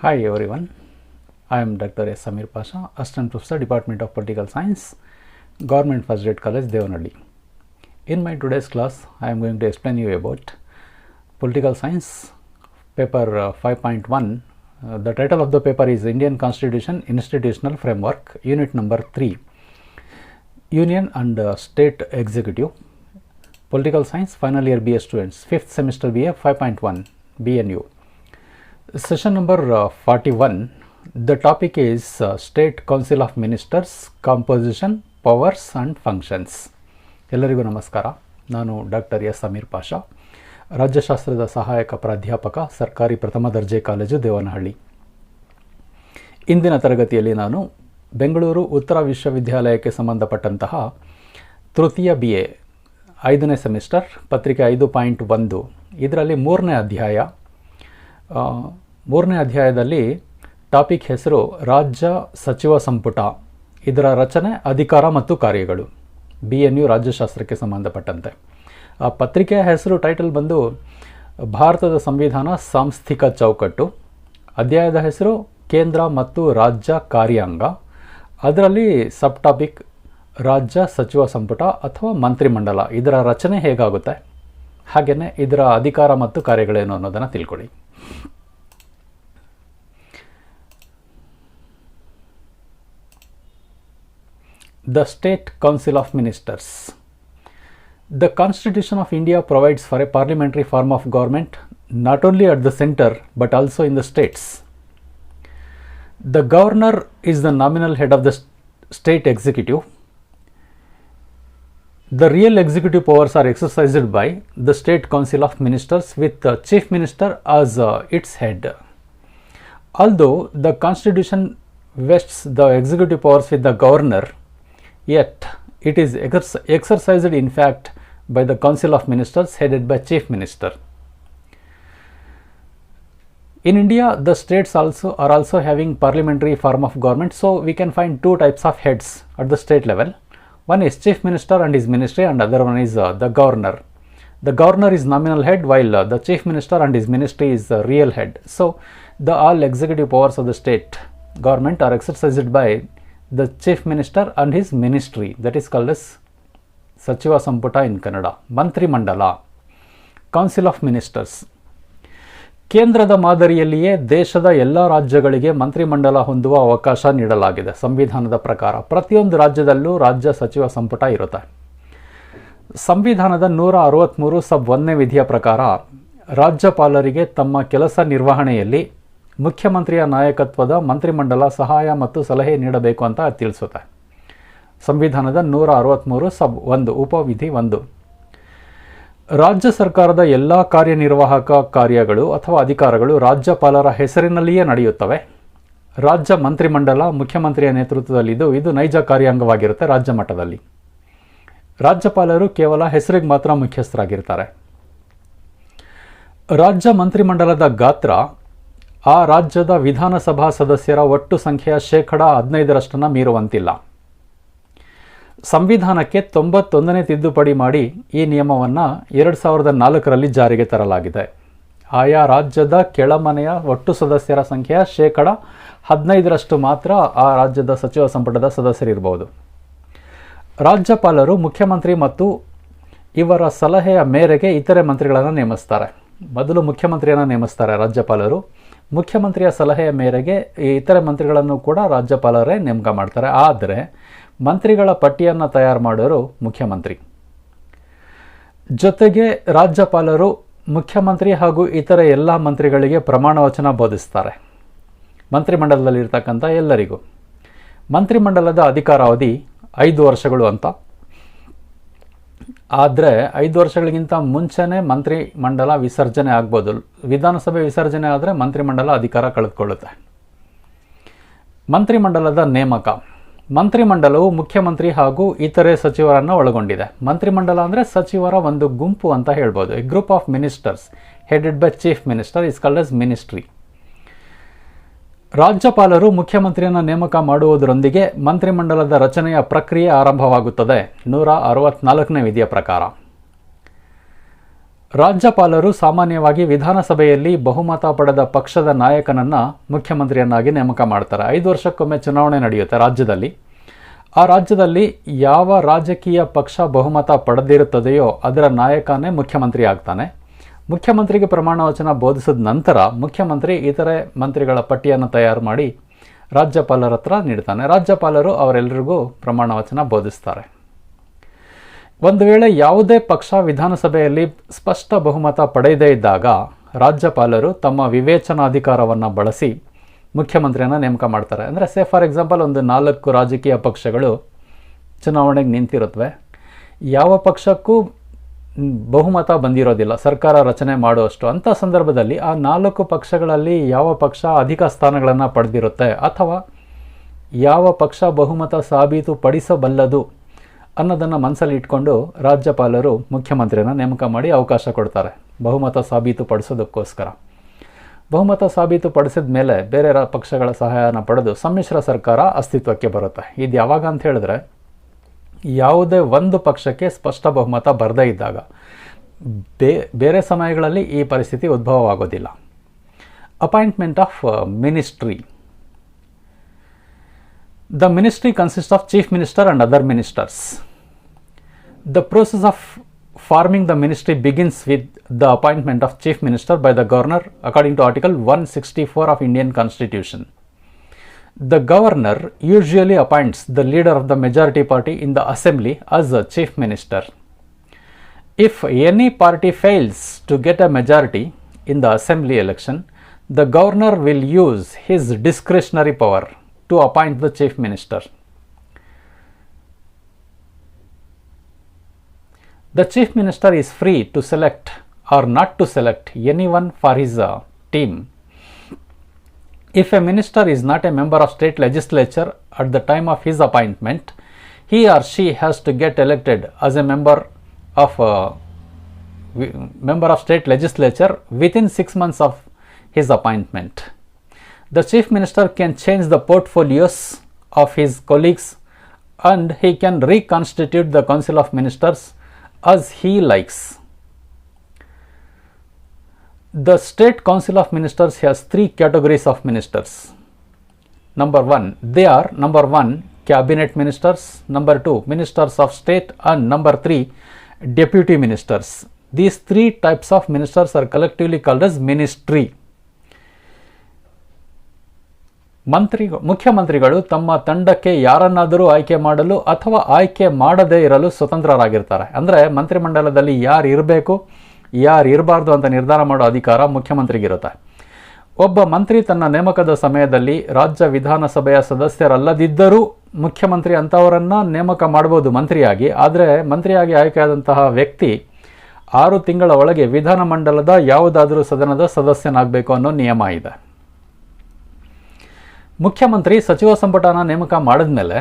Hi everyone, I am Dr. S. Samir Pasha, Assistant Professor, Department of Political Science, Government First Grade College, Devanhalli. In my today's class, I am going to explain you about Political Science, paper 5.1. The title of the paper is Indian Constitution Institutional Framework, Unit number 3, Union and State Executive, Political Science, Final Year BA students, 5th semester BA 5.1, BNU. Session number 41, the topic is State Council of Ministers, Composition, Powers and Functions. ಎಲ್ಲರಿಗೂ ನಮಸ್ಕಾರ. ನಾನು doctor S Sameer Pasha, ರಾಜ್ಯಶಾಸ್ತ್ರದ ಸಹಾಯಕ ಪ್ರಾಧ್ಯಾಪಕ, ಸರ್ಕಾರಿ ಪ್ರಥಮ ದರ್ಜೆ college, Devanahalli. ಇಂದಿನ ತರಗತಿಯಲ್ಲಿ ನಾನು ಬೆಂಗಳೂರು ಉತ್ತರ ವಿಶ್ವವಿದ್ಯಾಲಯಕ್ಕೆ ಸಂಬಂಧಪಟ್ಟಂತಹ ತೃತೀಯ BA 5ನೇ ಸೆಮಿಸ್ಟರ್ ಪತ್ರಿಕೆ 5.1 ಇದರಲ್ಲಿ ಮೂರನೇ ಅಧ್ಯಾಯದಲ್ಲಿ ಟಾಪಿಕ್ ಹೆಸರು ರಾಜ್ಯ ಸಚಿವ ಸಂಪುಟ, ಇದರ ರಚನೆ, ಅಧಿಕಾರ ಮತ್ತು ಕಾರ್ಯಗಳು, BNU ರಾಜ್ಯಶಾಸ್ತ್ರಕ್ಕೆ ಸಂಬಂಧಪಟ್ಟಂತೆ. ಆ ಪತ್ರಿಕೆಯ ಹೆಸರು, ಟೈಟಲ್ ಬಂದು ಭಾರತದ ಸಂವಿಧಾನ ಸಾಂಸ್ಥಿಕ ಚೌಕಟ್ಟು. ಅಧ್ಯಾಯದ ಹೆಸರು ಕೇಂದ್ರ ಮತ್ತು ರಾಜ್ಯ ಕಾರ್ಯಾಂಗ. ಅದರಲ್ಲಿ ಸಬ್ ಟಾಪಿಕ್ ರಾಜ್ಯ ಸಚಿವ ಸಂಪುಟ ಅಥವಾ ಮಂತ್ರಿಮಂಡಲ, ಇದರ ರಚನೆ ಹೇಗಾಗುತ್ತೆ, ಹಾಗೆಯೇ ಇದರ ಅಧಿಕಾರ ಮತ್ತು ಕಾರ್ಯಗಳೇನು ಅನ್ನೋದನ್ನು ತಿಳ್ಕೊಳ್ಳಿ. The State Council of Ministers. The Constitution of India provides for a parliamentary form of government not only at the center but also in the states. The governor is the nominal head of the state executive. The real executive powers are exercised by the State Council of Ministers with the Chief Minister as its head. Although the Constitution vests the executive powers with the governor, yet it is exercised in fact by the Council of Ministers headed by Chief Minister. In India, the states are also having parliamentary form of government, so we can find two types of heads at the state level. One is Chief Minister and his ministry, and other one is the governor. The governor is nominal head, while the Chief Minister and his ministry is the real head. So the all executive powers of the state government are exercised by the Chief Minister and his ministry, that is called as Sachiva Samputa in Kannada. Mantri Mandala, Council of Ministers. ಕೇಂದ್ರದ ಮಾದರಿಯಲ್ಲಿಯೇ ದೇಶದ ಎಲ್ಲ ರಾಜ್ಯಗಳಿಗೆ ಮಂತ್ರಿಮಂಡಲ ಹೊಂದುವ ಅವಕಾಶ ನೀಡಲಾಗಿದೆ. ಸಂವಿಧಾನದ ಪ್ರಕಾರ ಪ್ರತಿಯೊಂದು ರಾಜ್ಯದಲ್ಲೂ ರಾಜ್ಯ ಸಚಿವ ಸಂಪುಟ ಇರುತ್ತೆ. ಸಂವಿಧಾನದ 163 ಸಬ್ 1ನೇ ವಿಧಿಯ ಪ್ರಕಾರ ರಾಜ್ಯಪಾಲರಿಗೆ ತಮ್ಮ ಕೆಲಸ ನಿರ್ವಹಣೆಯಲ್ಲಿ ಮುಖ್ಯಮಂತ್ರಿಯ ನಾಯಕತ್ವದ ಮಂತ್ರಿಮಂಡಲ ಸಹಾಯ ಮತ್ತು ಸಲಹೆ ನೀಡಬೇಕು ಅಂತ ತಿಳಿಸುತ್ತೆ. ಸಂವಿಧಾನದ 163 ಸಬ್ 1 ಉಪವಿಧಿ 1. ರಾಜ್ಯ ಸರ್ಕಾರದ ಎಲ್ಲ ಕಾರ್ಯನಿರ್ವಾಹಕ ಕಾರ್ಯಗಳು ಅಥವಾ ಅಧಿಕಾರಗಳು ರಾಜ್ಯಪಾಲರ ಹೆಸರಿನಲ್ಲಿಯೇ ನಡೆಯುತ್ತವೆ. ರಾಜ್ಯ ಮಂತ್ರಿಮಂಡಲ ಮುಖ್ಯಮಂತ್ರಿಯ ನೇತೃತ್ವದಲ್ಲಿದ್ದು ಇದು ನೈಜ ಕಾರ್ಯಾಂಗವಾಗಿರುತ್ತೆ. ರಾಜ್ಯ ಮಟ್ಟದಲ್ಲಿ ರಾಜ್ಯಪಾಲರು ಕೇವಲ ಹೆಸರಿಗೆ ಮಾತ್ರ ಮುಖ್ಯಸ್ಥರಾಗಿರ್ತಾರೆ. ರಾಜ್ಯ ಮಂತ್ರಿಮಂಡಲದ ಗಾತ್ರ ಆ ರಾಜ್ಯದ ವಿಧಾನಸಭಾ ಸದಸ್ಯರ ಒಟ್ಟು ಸಂಖ್ಯೆಯ 15% ಮೀರುವಂತಿಲ್ಲ. ಸಂವಿಧಾನಕ್ಕೆ 91ನೇ ತಿದ್ದುಪಡಿ ಮಾಡಿ ಈ ನಿಯಮವನ್ನು 2004ರಲ್ಲಿ ಜಾರಿಗೆ ತರಲಾಗಿದೆ. ಆಯಾ ರಾಜ್ಯದ ಕೆಳಮನೆಯ ಒಟ್ಟು ಸದಸ್ಯರ ಸಂಖ್ಯೆಯ 15% ಮಾತ್ರ ಆ ರಾಜ್ಯದ ಸಚಿವ ಸಂಪುಟದ ಸದಸ್ಯರಿರಬಹುದು. ರಾಜ್ಯಪಾಲರು ಮುಖ್ಯಮಂತ್ರಿ ಮತ್ತು ಇವರ ಸಲಹೆಯ ಮೇರೆಗೆ ಇತರೆ ಮಂತ್ರಿಗಳನ್ನು ನೇಮಿಸ್ತಾರೆ. ಮೊದಲು ಮುಖ್ಯಮಂತ್ರಿಯನ್ನು ನೇಮಿಸ್ತಾರೆ ರಾಜ್ಯಪಾಲರು. ಮುಖ್ಯಮಂತ್ರಿಯ ಸಲಹೆಯ ಮೇರೆಗೆ ಈ ಇತರೆ ಮಂತ್ರಿಗಳನ್ನು ಕೂಡ ರಾಜ್ಯಪಾಲರೇ ನೇಮಕ ಮಾಡ್ತಾರೆ. ಆದರೆ ಮಂತ್ರಿಗಳ ಪಟ್ಟಿಯನ್ನು ತಯಾರು ಮಾಡೋರು ಮುಖ್ಯಮಂತ್ರಿ. ಜೊತೆಗೆ ರಾಜ್ಯಪಾಲರು ಮುಖ್ಯಮಂತ್ರಿ ಹಾಗೂ ಇತರ ಎಲ್ಲ ಮಂತ್ರಿಗಳಿಗೆ ಪ್ರಮಾಣ ವಚನ ಬೋಧಿಸ್ತಾರೆ. ಮಂತ್ರಿಮಂಡಲದಲ್ಲಿರ್ತಕ್ಕಂಥ ಎಲ್ಲರಿಗೂ. ಮಂತ್ರಿಮಂಡಲದ ಅಧಿಕಾರಾವಧಿ 5 ವರ್ಷಗಳು ಅಂತ. ಆದರೆ 5 ವರ್ಷಗಳಿಗಿಂತ ಮುಂಚೆನೇ ಮಂತ್ರಿಮಂಡಲ ವಿಸರ್ಜನೆ ಆಗ್ಬೋದು. ವಿಧಾನಸಭೆ ವಿಸರ್ಜನೆ ಆದರೆ ಮಂತ್ರಿಮಂಡಲ ಅಧಿಕಾರ ಕಳೆದುಕೊಳ್ಳುತ್ತೆ. ಮಂತ್ರಿಮಂಡಲದ ನೇಮಕ. ಮಂತ್ರಿಮಂಡಲವು ಮುಖ್ಯಮಂತ್ರಿ ಹಾಗೂ ಇತರೆ ಸಚಿವರನ್ನು ಒಳಗೊಂಡಿದೆ. ಮಂತ್ರಿಮಂಡಲ ಅಂದರೆ ಸಚಿವರ ಒಂದು ಗುಂಪು ಅಂತ ಹೇಳ್ಬೋದು. A group of ministers headed by chief minister is called as ministry. ರಾಜ್ಯಪಾಲರು ಮುಖ್ಯಮಂತ್ರಿಯನ್ನು ನೇಮಕ ಮಾಡುವುದರೊಂದಿಗೆ ಮಂತ್ರಿಮಂಡಲದ ರಚನೆಯ ಪ್ರಕ್ರಿಯೆ ಆರಂಭವಾಗುತ್ತದೆ 164ನೇ ವಿಧಿಯ ಪ್ರಕಾರ. ರಾಜ್ಯಪಾಲರು ಸಾಮಾನ್ಯವಾಗಿ ವಿಧಾನಸಭೆಯಲ್ಲಿ ಬಹುಮತ ಪಡೆದ ಪಕ್ಷದ ನಾಯಕನನ್ನು ಮುಖ್ಯಮಂತ್ರಿಯನ್ನಾಗಿ ನೇಮಕ ಮಾಡ್ತಾರೆ. 5 ವರ್ಷಕ್ಕೊಮ್ಮೆ ಚುನಾವಣೆ ನಡೆಯುತ್ತೆ ರಾಜ್ಯದಲ್ಲಿ. ಆ ರಾಜ್ಯದಲ್ಲಿ ಯಾವ ರಾಜಕೀಯ ಪಕ್ಷ ಬಹುಮತ ಪಡೆದಿರುತ್ತದೆಯೋ ಅದರ ನಾಯಕನೇ ಮುಖ್ಯಮಂತ್ರಿ ಆಗ್ತಾನೆ. ಮುಖ್ಯಮಂತ್ರಿಗೆ ಪ್ರಮಾಣ ವಚನ ಬೋಧಿಸಿದ ನಂತರ ಮುಖ್ಯಮಂತ್ರಿ ಇತರೆ ಮಂತ್ರಿಗಳ ಪಟ್ಟಿಯನ್ನು ತಯಾರು ಮಾಡಿ ರಾಜ್ಯಪಾಲರ ಹತ್ರ ನೀಡ್ತಾನೆ. ರಾಜ್ಯಪಾಲರು ಅವರೆಲ್ಲರಿಗೂ ಪ್ರಮಾಣ ವಚನ ಬೋಧಿಸ್ತಾರೆ. ಒಂದು ವೇಳೆ ಯಾವುದೇ ಪಕ್ಷ ವಿಧಾನಸಭೆಯಲ್ಲಿ ಸ್ಪಷ್ಟ ಬಹುಮತ ಪಡೆಯದೇ ಇದ್ದಾಗ ರಾಜ್ಯಪಾಲರು ತಮ್ಮ ವಿವೇಚನಾಧಿಕಾರವನ್ನು ಬಳಸಿ ಮುಖ್ಯಮಂತ್ರಿಯನ್ನು ನೇಮಕ ಮಾಡ್ತಾರೆ. ಅಂದರೆ ಫಾರ್ ಎಕ್ಸಾಂಪಲ್ ಒಂದು 4 ರಾಜಕೀಯ ಪಕ್ಷಗಳು ಚುನಾವಣೆಗೆ ನಿಂತಿರುತ್ತವೆ. ಯಾವ ಪಕ್ಷಕ್ಕೂ ಬಹುಮತ ಬಂದಿರೋದಿಲ್ಲ ಸರ್ಕಾರ ರಚನೆ ಮಾಡುವಷ್ಟು. ಅಂಥ ಸಂದರ್ಭದಲ್ಲಿ ಆ 4 ಪಕ್ಷಗಳಲ್ಲಿ ಯಾವ ಪಕ್ಷ ಅಧಿಕ ಸ್ಥಾನಗಳನ್ನು ಪಡೆದಿರುತ್ತೆ ಅಥವಾ ಯಾವ ಪಕ್ಷ ಬಹುಮತ ಸಾಬೀತುಪಡಿಸಬಲ್ಲದು ಅನ್ನೋದನ್ನು ಮನಸ್ಸಲ್ಲಿ ಇಟ್ಕೊಂಡು ರಾಜ್ಯಪಾಲರು ಮುಖ್ಯಮಂತ್ರಿಯನ್ನು ನೇಮಕ ಮಾಡಿ ಅವಕಾಶ ಕೊಡ್ತಾರೆ ಬಹುಮತ ಸಾಬೀತುಪಡಿಸೋದಕ್ಕೋಸ್ಕರ. ಬಹುಮತ ಸಾಬೀತುಪಡಿಸಿದ ಮೇಲೆ ಬೇರೆ ಪಕ್ಷಗಳ ಸಹಾಯನ ಪಡೆದು ಸಮ್ಮಿಶ್ರ ಸರ್ಕಾರ ಅಸ್ತಿತ್ವಕ್ಕೆ ಬರುತ್ತೆ. ಇದು ಯಾವಾಗ ಅಂತ ಹೇಳಿದ್ರೆ ಯಾವುದೇ ಒಂದು ಪಕ್ಷಕ್ಕೆ ಸ್ಪಷ್ಟ ಬಹುಮತ ಬರದೇ ಇದ್ದಾಗ. ಬೇರೆ ಸಮಯಗಳಲ್ಲಿ ಈ ಪರಿಸ್ಥಿತಿ ಉದ್ಭವವಾಗೋದಿಲ್ಲ. Appointment of ministry. The ministry consists of chief minister and other ministers. The process of forming the ministry begins with the appointment of chief minister by the governor according to article 164 of Indian Constitution. The governor usually appoints the leader of the majority party in the assembly as a chief minister. If any party fails to get a majority in the assembly election, the governor will use his discretionary power to appoint the chief minister. The chief minister is free to select or not to select anyone for his team. If a minister is not a member of state legislature at the time of his appointment, he or she has to get elected as a member of state legislature within 6 months of his appointment. The chief minister can change the portfolios of his colleagues and he can reconstitute the council of ministers as he likes. The state council of ministers has 3 categories of ministers. Number 1, cabinet ministers, number 2, ministers of state, and number 3, deputy ministers. These 3 types of ministers are collectively called as ministry. ಮುಖ್ಯಮಂತ್ರಿಗಳು ತಮ್ಮ ತಂಡಕ್ಕೆ ಯಾರನ್ನಾದರೂ ಆಯ್ಕೆ ಮಾಡಲು ಅಥವಾ ಆಯ್ಕೆ ಮಾಡದೇ ಇರಲು ಸ್ವತಂತ್ರರಾಗಿರ್ತಾರೆ. ಅಂದರೆ ಮಂತ್ರಿಮಂಡಲದಲ್ಲಿ ಯಾರು ಇರಬೇಕು ಯಾರು ಇರಬಾರ್ದು ಅಂತ ನಿರ್ಧಾರ ಮಾಡೋ ಅಧಿಕಾರ ಮುಖ್ಯಮಂತ್ರಿಗಿರುತ್ತೆ. ಒಬ್ಬ ಮಂತ್ರಿ ತನ್ನ ನೇಮಕದ ಸಮಯದಲ್ಲಿ ರಾಜ್ಯ ವಿಧಾನಸಭೆಯ ಸದಸ್ಯರಲ್ಲದಿದ್ದರೂ ಮುಖ್ಯಮಂತ್ರಿ ಅಂಥವರನ್ನು ನೇಮಕ ಮಾಡ್ಬೋದು ಮಂತ್ರಿಯಾಗಿ. ಆದರೆ ಮಂತ್ರಿಯಾಗಿ ಆಯ್ಕೆಯಾದಂತಹ ವ್ಯಕ್ತಿ 6 ತಿಂಗಳ ಒಳಗೆ ವಿಧಾನಮಂಡಲದ ಯಾವುದಾದರೂ ಸದನದ ಸದಸ್ಯನಾಗಬೇಕು ಅನ್ನೋ ನಿಯಮ ಇದೆ. ಮುಖ್ಯಮಂತ್ರಿ ಸಚಿವ ಸಂಪುಟನ ನೇಮಕ ಮಾಡಿದ ಮೇಲೆ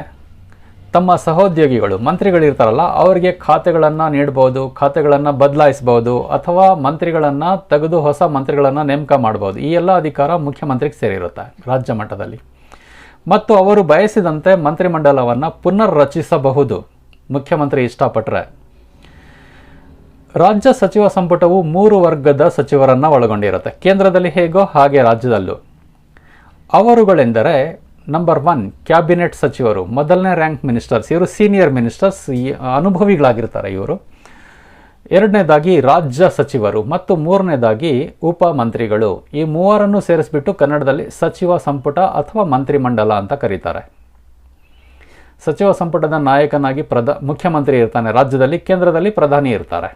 ತಮ್ಮ ಸಹೋದ್ಯೋಗಿಗಳು ಮಂತ್ರಿಗಳಿರ್ತಾರಲ್ಲ ಅವರಿಗೆ ಖಾತೆಗಳನ್ನು ನೀಡ್ಬೋದು, ಖಾತೆಗಳನ್ನು ಬದಲಾಯಿಸ್ಬೋದು ಅಥವಾ ಮಂತ್ರಿಗಳನ್ನು ತೆಗೆದು ಹೊಸ ಮಂತ್ರಿಗಳನ್ನು ನೇಮಕ ಮಾಡ್ಬೋದು. ಈ ಎಲ್ಲ ಅಧಿಕಾರ ಮುಖ್ಯಮಂತ್ರಿಗೆ ಸೇರಿರುತ್ತೆ ರಾಜ್ಯ ಮಟ್ಟದಲ್ಲಿ. ಮತ್ತು ಅವರು ಬಯಸಿದಂತೆ ಮಂತ್ರಿಮಂಡಲವನ್ನು ಪುನರ್ ರಚಿಸಬಹುದು ಮುಖ್ಯಮಂತ್ರಿ ಇಷ್ಟಪಟ್ಟರೆ. ರಾಜ್ಯ ಸಚಿವ ಸಂಪುಟವು 3 ವರ್ಗದ ಸಚಿವರನ್ನು ಒಳಗೊಂಡಿರುತ್ತೆ. ಕೇಂದ್ರದಲ್ಲಿ ಹೇಗೋ ಹಾಗೆ ರಾಜ್ಯದಲ್ಲೂ. ಅವರುಗಳೆಂದರೆ ನಂಬರ್ 1 ಕ್ಯಾಬಿನೆಟ್ ಸಚಿವರು, ಮೊದಲನೇ ರ್ಯಾಂಕ್ ಮಿನಿಸ್ಟರ್ಸ್. ಇವರು ಸೀನಿಯರ್ ಮಿನಿಸ್ಟರ್ಸ್, ಅನುಭವಿಗಳಾಗಿರ್ತಾರೆ ಇವರು. 2ನೇದಾಗಿ ರಾಜ್ಯ ಸಚಿವರು ಮತ್ತು 3ನೇದಾಗಿ ಉಪಮಂತ್ರಿಗಳು. ಈ 3ರನ್ನು ಸೇರಿಸ್ಬಿಟ್ಟು ಕನ್ನಡದಲ್ಲಿ ಸಚಿವ ಸಂಪುಟ ಅಥವಾ ಮಂತ್ರಿಮಂಡಲ ಅಂತ ಕರೀತಾರೆ. ಸಚಿವ ಸಂಪುಟದ ನಾಯಕನಾಗಿ ಮುಖ್ಯಮಂತ್ರಿ ಇರ್ತಾನೆ ರಾಜ್ಯದಲ್ಲಿ, ಕೇಂದ್ರದಲ್ಲಿ ಪ್ರಧಾನಿ ಇರ್ತಾರೆ.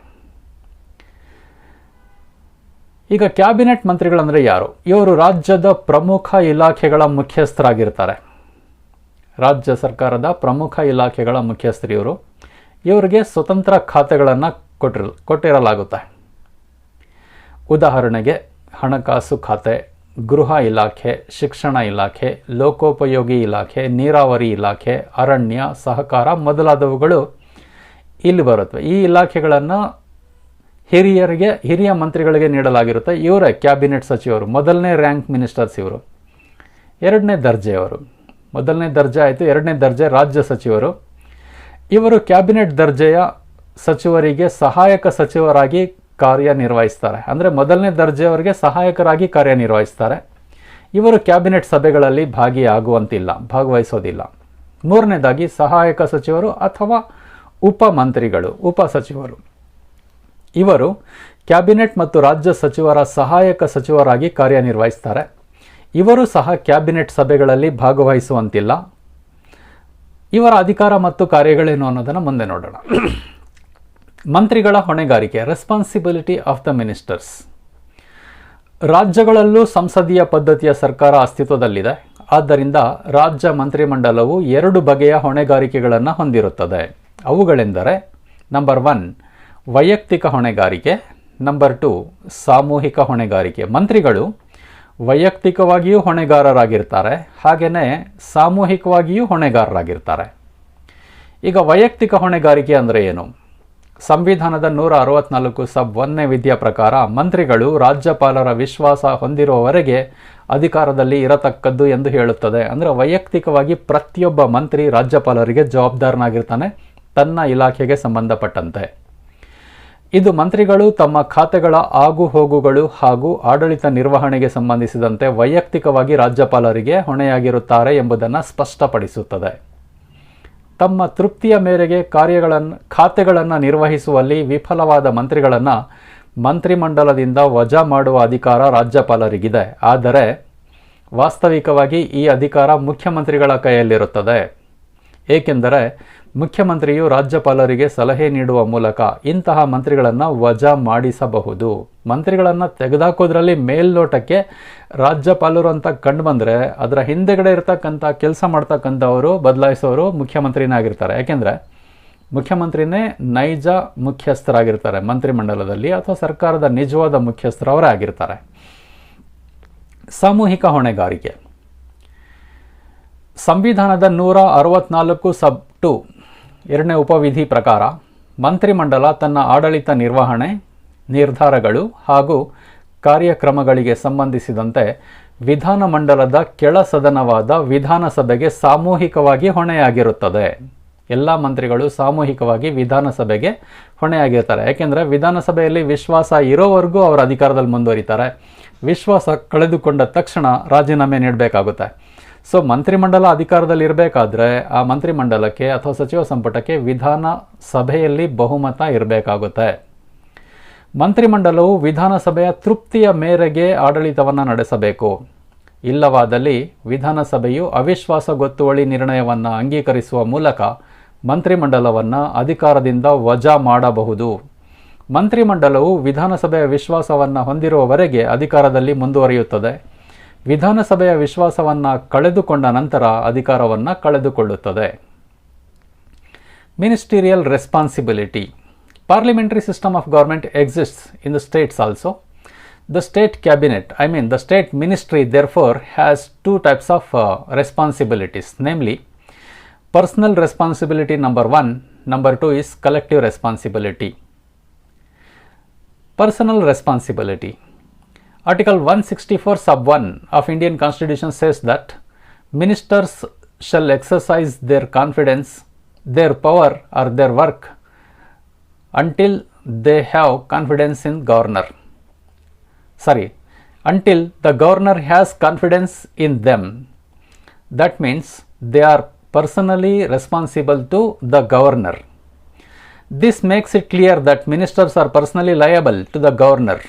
ಈಗ ಕ್ಯಾಬಿನೆಟ್ ಮಂತ್ರಿಗಳಂದರೆ ಯಾರು? ಇವರು ರಾಜ್ಯದ ಪ್ರಮುಖ ಇಲಾಖೆಗಳ ಮುಖ್ಯಸ್ಥರಾಗಿರ್ತಾರೆ. ರಾಜ್ಯ ಸರ್ಕಾರದ ಪ್ರಮುಖ ಇಲಾಖೆಗಳ ಮುಖ್ಯಸ್ಥರು ಇವರು. ಇವರಿಗೆ ಸ್ವತಂತ್ರ ಖಾತೆಗಳನ್ನು ಕೊಟ್ಟಿರಲಾಗುತ್ತೆ. ಉದಾಹರಣೆಗೆ ಹಣಕಾಸು ಖಾತೆ, ಗೃಹ ಇಲಾಖೆ, ಶಿಕ್ಷಣ ಇಲಾಖೆ, ಲೋಕೋಪಯೋಗಿ ಇಲಾಖೆ, ನೀರಾವರಿ ಇಲಾಖೆ, ಅರಣ್ಯ, ಸಹಕಾರ ಮೊದಲಾದವುಗಳು ಇಲ್ಲಿ ಬರುತ್ತವೆ. ಈ ಇಲಾಖೆಗಳನ್ನು ಹಿರಿಯ ಮಂತ್ರಿಗಳಿಗೆ ನೀಡಲಾಗಿರುತ್ತೆ. ಇವರೇ ಕ್ಯಾಬಿನೆಟ್ ಸಚಿವರು, ಮೊದಲನೇ ರ್ಯಾಂಕ್ ಮಿನಿಸ್ಟರ್ಸ್ ಇವರು. 2ನೇ ದರ್ಜೆಯವರು. ಮೊದಲನೇ ದರ್ಜೆ ಆಯಿತು, 2ನೇ ದರ್ಜೆ ರಾಜ್ಯ ಸಚಿವರು. ಇವರು ಕ್ಯಾಬಿನೆಟ್ ದರ್ಜೆಯ ಸಚಿವರಿಗೆ ಸಹಾಯಕ ಸಚಿವರಾಗಿ ಕಾರ್ಯನಿರ್ವಹಿಸ್ತಾರೆ. ಅಂದರೆ ಮೊದಲನೇ ದರ್ಜೆಯವರಿಗೆ ಸಹಾಯಕರಾಗಿ ಕಾರ್ಯನಿರ್ವಹಿಸ್ತಾರೆ. ಇವರು ಕ್ಯಾಬಿನೆಟ್ ಸಭೆಗಳಲ್ಲಿ ಭಾಗವಹಿಸೋದಿಲ್ಲ. ಮೂರನೇದಾಗಿ ಸಹಾಯಕ ಸಚಿವರು ಅಥವಾ ಉಪ ಸಚಿವರು. ಇವರು ಕ್ಯಾಬಿನೆಟ್ ಮತ್ತು ರಾಜ್ಯ ಸಚಿವರ ಸಹಾಯಕ ಸಚಿವರಾಗಿ ಕಾರ್ಯನಿರ್ವಹಿಸ್ತಾರೆ. ಇವರು ಸಹ ಕ್ಯಾಬಿನೆಟ್ ಸಭೆಗಳಲ್ಲಿ ಭಾಗವಹಿಸುವಂತಿಲ್ಲ. ಇವರ ಅಧಿಕಾರ ಮತ್ತು ಕಾರ್ಯಗಳೇನು ಅನ್ನೋದನ್ನು ಮುಂದೆ ನೋಡೋಣ. ಮಂತ್ರಿಗಳ ಹೊಣೆಗಾರಿಕೆ, ರೆಸ್ಪಾನ್ಸಿಬಿಲಿಟಿ ಆಫ್ ದ ಮಿನಿಸ್ಟರ್ಸ್. ರಾಜ್ಯಗಳಲ್ಲೂ ಸಂಸದೀಯ ಪದ್ಧತಿಯ ಸರ್ಕಾರ ಅಸ್ತಿತ್ವದಲ್ಲಿದೆ. ಆದ್ದರಿಂದ ರಾಜ್ಯ ಮಂತ್ರಿಮಂಡಲವು 2 ಬಗೆಯ ಹೊಣೆಗಾರಿಕೆಗಳನ್ನು ಹೊಂದಿರುತ್ತದೆ. ಅವುಗಳೆಂದರೆ ನಂಬರ್ 1 ವೈಯಕ್ತಿಕ ಹೊಣೆಗಾರಿಕೆ, ನಂಬರ್ 2 ಸಾಮೂಹಿಕ ಹೊಣೆಗಾರಿಕೆ. ಮಂತ್ರಿಗಳು ವೈಯಕ್ತಿಕವಾಗಿಯೂ ಹೊಣೆಗಾರರಾಗಿರ್ತಾರೆ, ಹಾಗೆಯೇ ಸಾಮೂಹಿಕವಾಗಿಯೂ ಹೊಣೆಗಾರರಾಗಿರ್ತಾರೆ. ಈಗ ವೈಯಕ್ತಿಕ ಹೊಣೆಗಾರಿಕೆ ಅಂದರೆ ಏನು? ಸಂವಿಧಾನದ 164 ಸಬ್ 1ನೇ ವಿಧಿಯ ಪ್ರಕಾರ ಮಂತ್ರಿಗಳು ರಾಜ್ಯಪಾಲರ ವಿಶ್ವಾಸ ಹೊಂದಿರುವವರೆಗೆ ಅಧಿಕಾರದಲ್ಲಿ ಇರತಕ್ಕದ್ದು ಎಂದು ಹೇಳುತ್ತದೆ. ಅಂದರೆ ವೈಯಕ್ತಿಕವಾಗಿ ಪ್ರತಿಯೊಬ್ಬ ಮಂತ್ರಿ ರಾಜ್ಯಪಾಲರಿಗೆ ಜವಾಬ್ದಾರನಾಗಿರ್ತಾನೆ ತನ್ನ ಇಲಾಖೆಗೆ ಸಂಬಂಧಪಟ್ಟಂತೆ. ಇದು ಮಂತ್ರಿಗಳು ತಮ್ಮ ಖಾತೆಗಳ ಆಗು ಹೋಗುಗಳು ಹಾಗೂ ಆಡಳಿತ ನಿರ್ವಹಣೆಗೆ ಸಂಬಂಧಿಸಿದಂತೆ ವೈಯಕ್ತಿಕವಾಗಿ ರಾಜ್ಯಪಾಲರಿಗೆ ಹೊಣೆಯಾಗಿರುತ್ತಾರೆ ಎಂಬುದನ್ನು ಸ್ಪಷ್ಟಪಡಿಸುತ್ತದೆ. ತಮ್ಮ ತೃಪ್ತಿಯ ಮೇರೆಗೆ ಖಾತೆಗಳನ್ನು ನಿರ್ವಹಿಸುವಲ್ಲಿ ವಿಫಲವಾದ ಮಂತ್ರಿಗಳನ್ನು ಮಂತ್ರಿಮಂಡಲದಿಂದ ವಜಾ ಮಾಡುವ ಅಧಿಕಾರ ರಾಜ್ಯಪಾಲರಿಗಿದೆ. ಆದರೆ ವಾಸ್ತವಿಕವಾಗಿ ಈ ಅಧಿಕಾರ ಮುಖ್ಯಮಂತ್ರಿಗಳ ಕೈಯಲ್ಲಿರುತ್ತದೆ. ಏಕೆಂದರೆ ಮುಖ್ಯಮಂತ್ರಿಯು ರಾಜ್ಯಪಾಲರಿಗೆ ಸಲಹೆ ನೀಡುವ ಮೂಲಕ ಇಂತಹ ಮಂತ್ರಿಗಳನ್ನು ವಜಾ ಮಾಡಿಸಬಹುದು. ಮಂತ್ರಿಗಳನ್ನು ತೆಗೆದುಹಾಕೋದ್ರಲ್ಲಿ ಮೇಲ್ನೋಟಕ್ಕೆ ರಾಜ್ಯಪಾಲರು ಅಂತ ಕಂಡು ಬಂದರೆ ಅದರ ಹಿಂದೆಗಡೆ ಇರತಕ್ಕಂಥ ಕೆಲಸ ಮಾಡ್ತಕ್ಕಂಥವರು ಬದಲಾಯಿಸೋರು ಮುಖ್ಯಮಂತ್ರಿನೇ ಆಗಿರ್ತಾರೆ. ಯಾಕೆಂದರೆ ಮುಖ್ಯಮಂತ್ರಿನೇ ನೈಜ ಮುಖ್ಯಸ್ಥರಾಗಿರ್ತಾರೆ ಮಂತ್ರಿಮಂಡಲದಲ್ಲಿ, ಅಥವಾ ಸರ್ಕಾರದ ನಿಜವಾದ ಮುಖ್ಯಸ್ಥರು ಅವರೇ ಆಗಿರ್ತಾರೆ. ಸಾಮೂಹಿಕ ಹೊಣೆಗಾರಿಕೆ. ಸಂವಿಧಾನದ 164 ಸಬ್ 2 2ನೇ ಉಪವಿಧಿ ಪ್ರಕಾರ ಮಂತ್ರಿಮಂಡಲ ತನ್ನ ಆಡಳಿತ ನಿರ್ವಹಣೆ, ನಿರ್ಧಾರಗಳು ಹಾಗೂ ಕಾರ್ಯಕ್ರಮಗಳಿಗೆ ಸಂಬಂಧಿಸಿದಂತೆ ವಿಧಾನಮಂಡಲದ ಕೆಳ ಸದನವಾದ ವಿಧಾನಸಭೆಗೆ ಸಾಮೂಹಿಕವಾಗಿ ಹೊಣೆಯಾಗಿರುತ್ತದೆ. ಎಲ್ಲ ಮಂತ್ರಿಗಳು ಸಾಮೂಹಿಕವಾಗಿ ವಿಧಾನಸಭೆಗೆ ಹೊಣೆಯಾಗಿರ್ತಾರೆ. ಯಾಕೆಂದರೆ ವಿಧಾನಸಭೆಯಲ್ಲಿ ವಿಶ್ವಾಸ ಇರೋವರೆಗೂ ಅವರ ಅಧಿಕಾರದಲ್ಲಿ ಮುಂದುವರಿತಾರೆ. ವಿಶ್ವಾಸ ಕಳೆದುಕೊಂಡ ತಕ್ಷಣ ರಾಜೀನಾಮೆ ನೀಡಬೇಕಾಗುತ್ತೆ. ಸೊ ಮಂತ್ರಿಮಂಡಲ ಅಧಿಕಾರದಲ್ಲಿ ಇರಬೇಕಾದ್ರೆ ಆ ಮಂತ್ರಿಮಂಡಲಕ್ಕೆ ಅಥವಾ ಸಚಿವ ಸಂಪುಟಕ್ಕೆ ವಿಧಾನಸಭೆಯಲ್ಲಿ ಬಹುಮತ ಇರಬೇಕಾಗುತ್ತೆ. ಮಂತ್ರಿಮಂಡಲವು ವಿಧಾನಸಭೆಯ ತೃಪ್ತಿಯ ಮೇರೆಗೆ ಆಡಳಿತವನ್ನು ನಡೆಸಬೇಕು. ಇಲ್ಲವಾದಲ್ಲಿ ವಿಧಾನಸಭೆಯು ಅವಿಶ್ವಾಸ ಗೊತ್ತುವಳಿ ನಿರ್ಣಯವನ್ನು ಅಂಗೀಕರಿಸುವ ಮೂಲಕ ಮಂತ್ರಿಮಂಡಲವನ್ನು ಅಧಿಕಾರದಿಂದ ವಜಾ ಮಾಡಬಹುದು. ಮಂತ್ರಿಮಂಡಲವು ವಿಧಾನಸಭೆಯ ವಿಶ್ವಾಸವನ್ನು ಹೊಂದಿರುವವರೆಗೆ ಅಧಿಕಾರದಲ್ಲಿ ಮುಂದುವರಿಯುತ್ತದೆ. ವಿಧಾನಸಭೆಯ ವಿಶ್ವಾಸವನ್ನು ಕಳೆದುಕೊಂಡ ನಂತರ ಅಧಿಕಾರವನ್ನು ಕಳೆದುಕೊಳ್ಳುತ್ತದೆ. Ministerial responsibility. Parliamentary system of government exists in the states also. The state cabinet, the state ministry, therefore has 2 types of responsibilities, namely personal responsibility number 1, number 2 is collective responsibility. Personal responsibility. Article 164 sub 1 of Indian Constitution says that ministers shall exercise their confidence, their power or their work until they have confidence in governor. Until the governor has confidence in them. That means they are personally responsible to the governor. This makes it clear that ministers are personally liable to the governor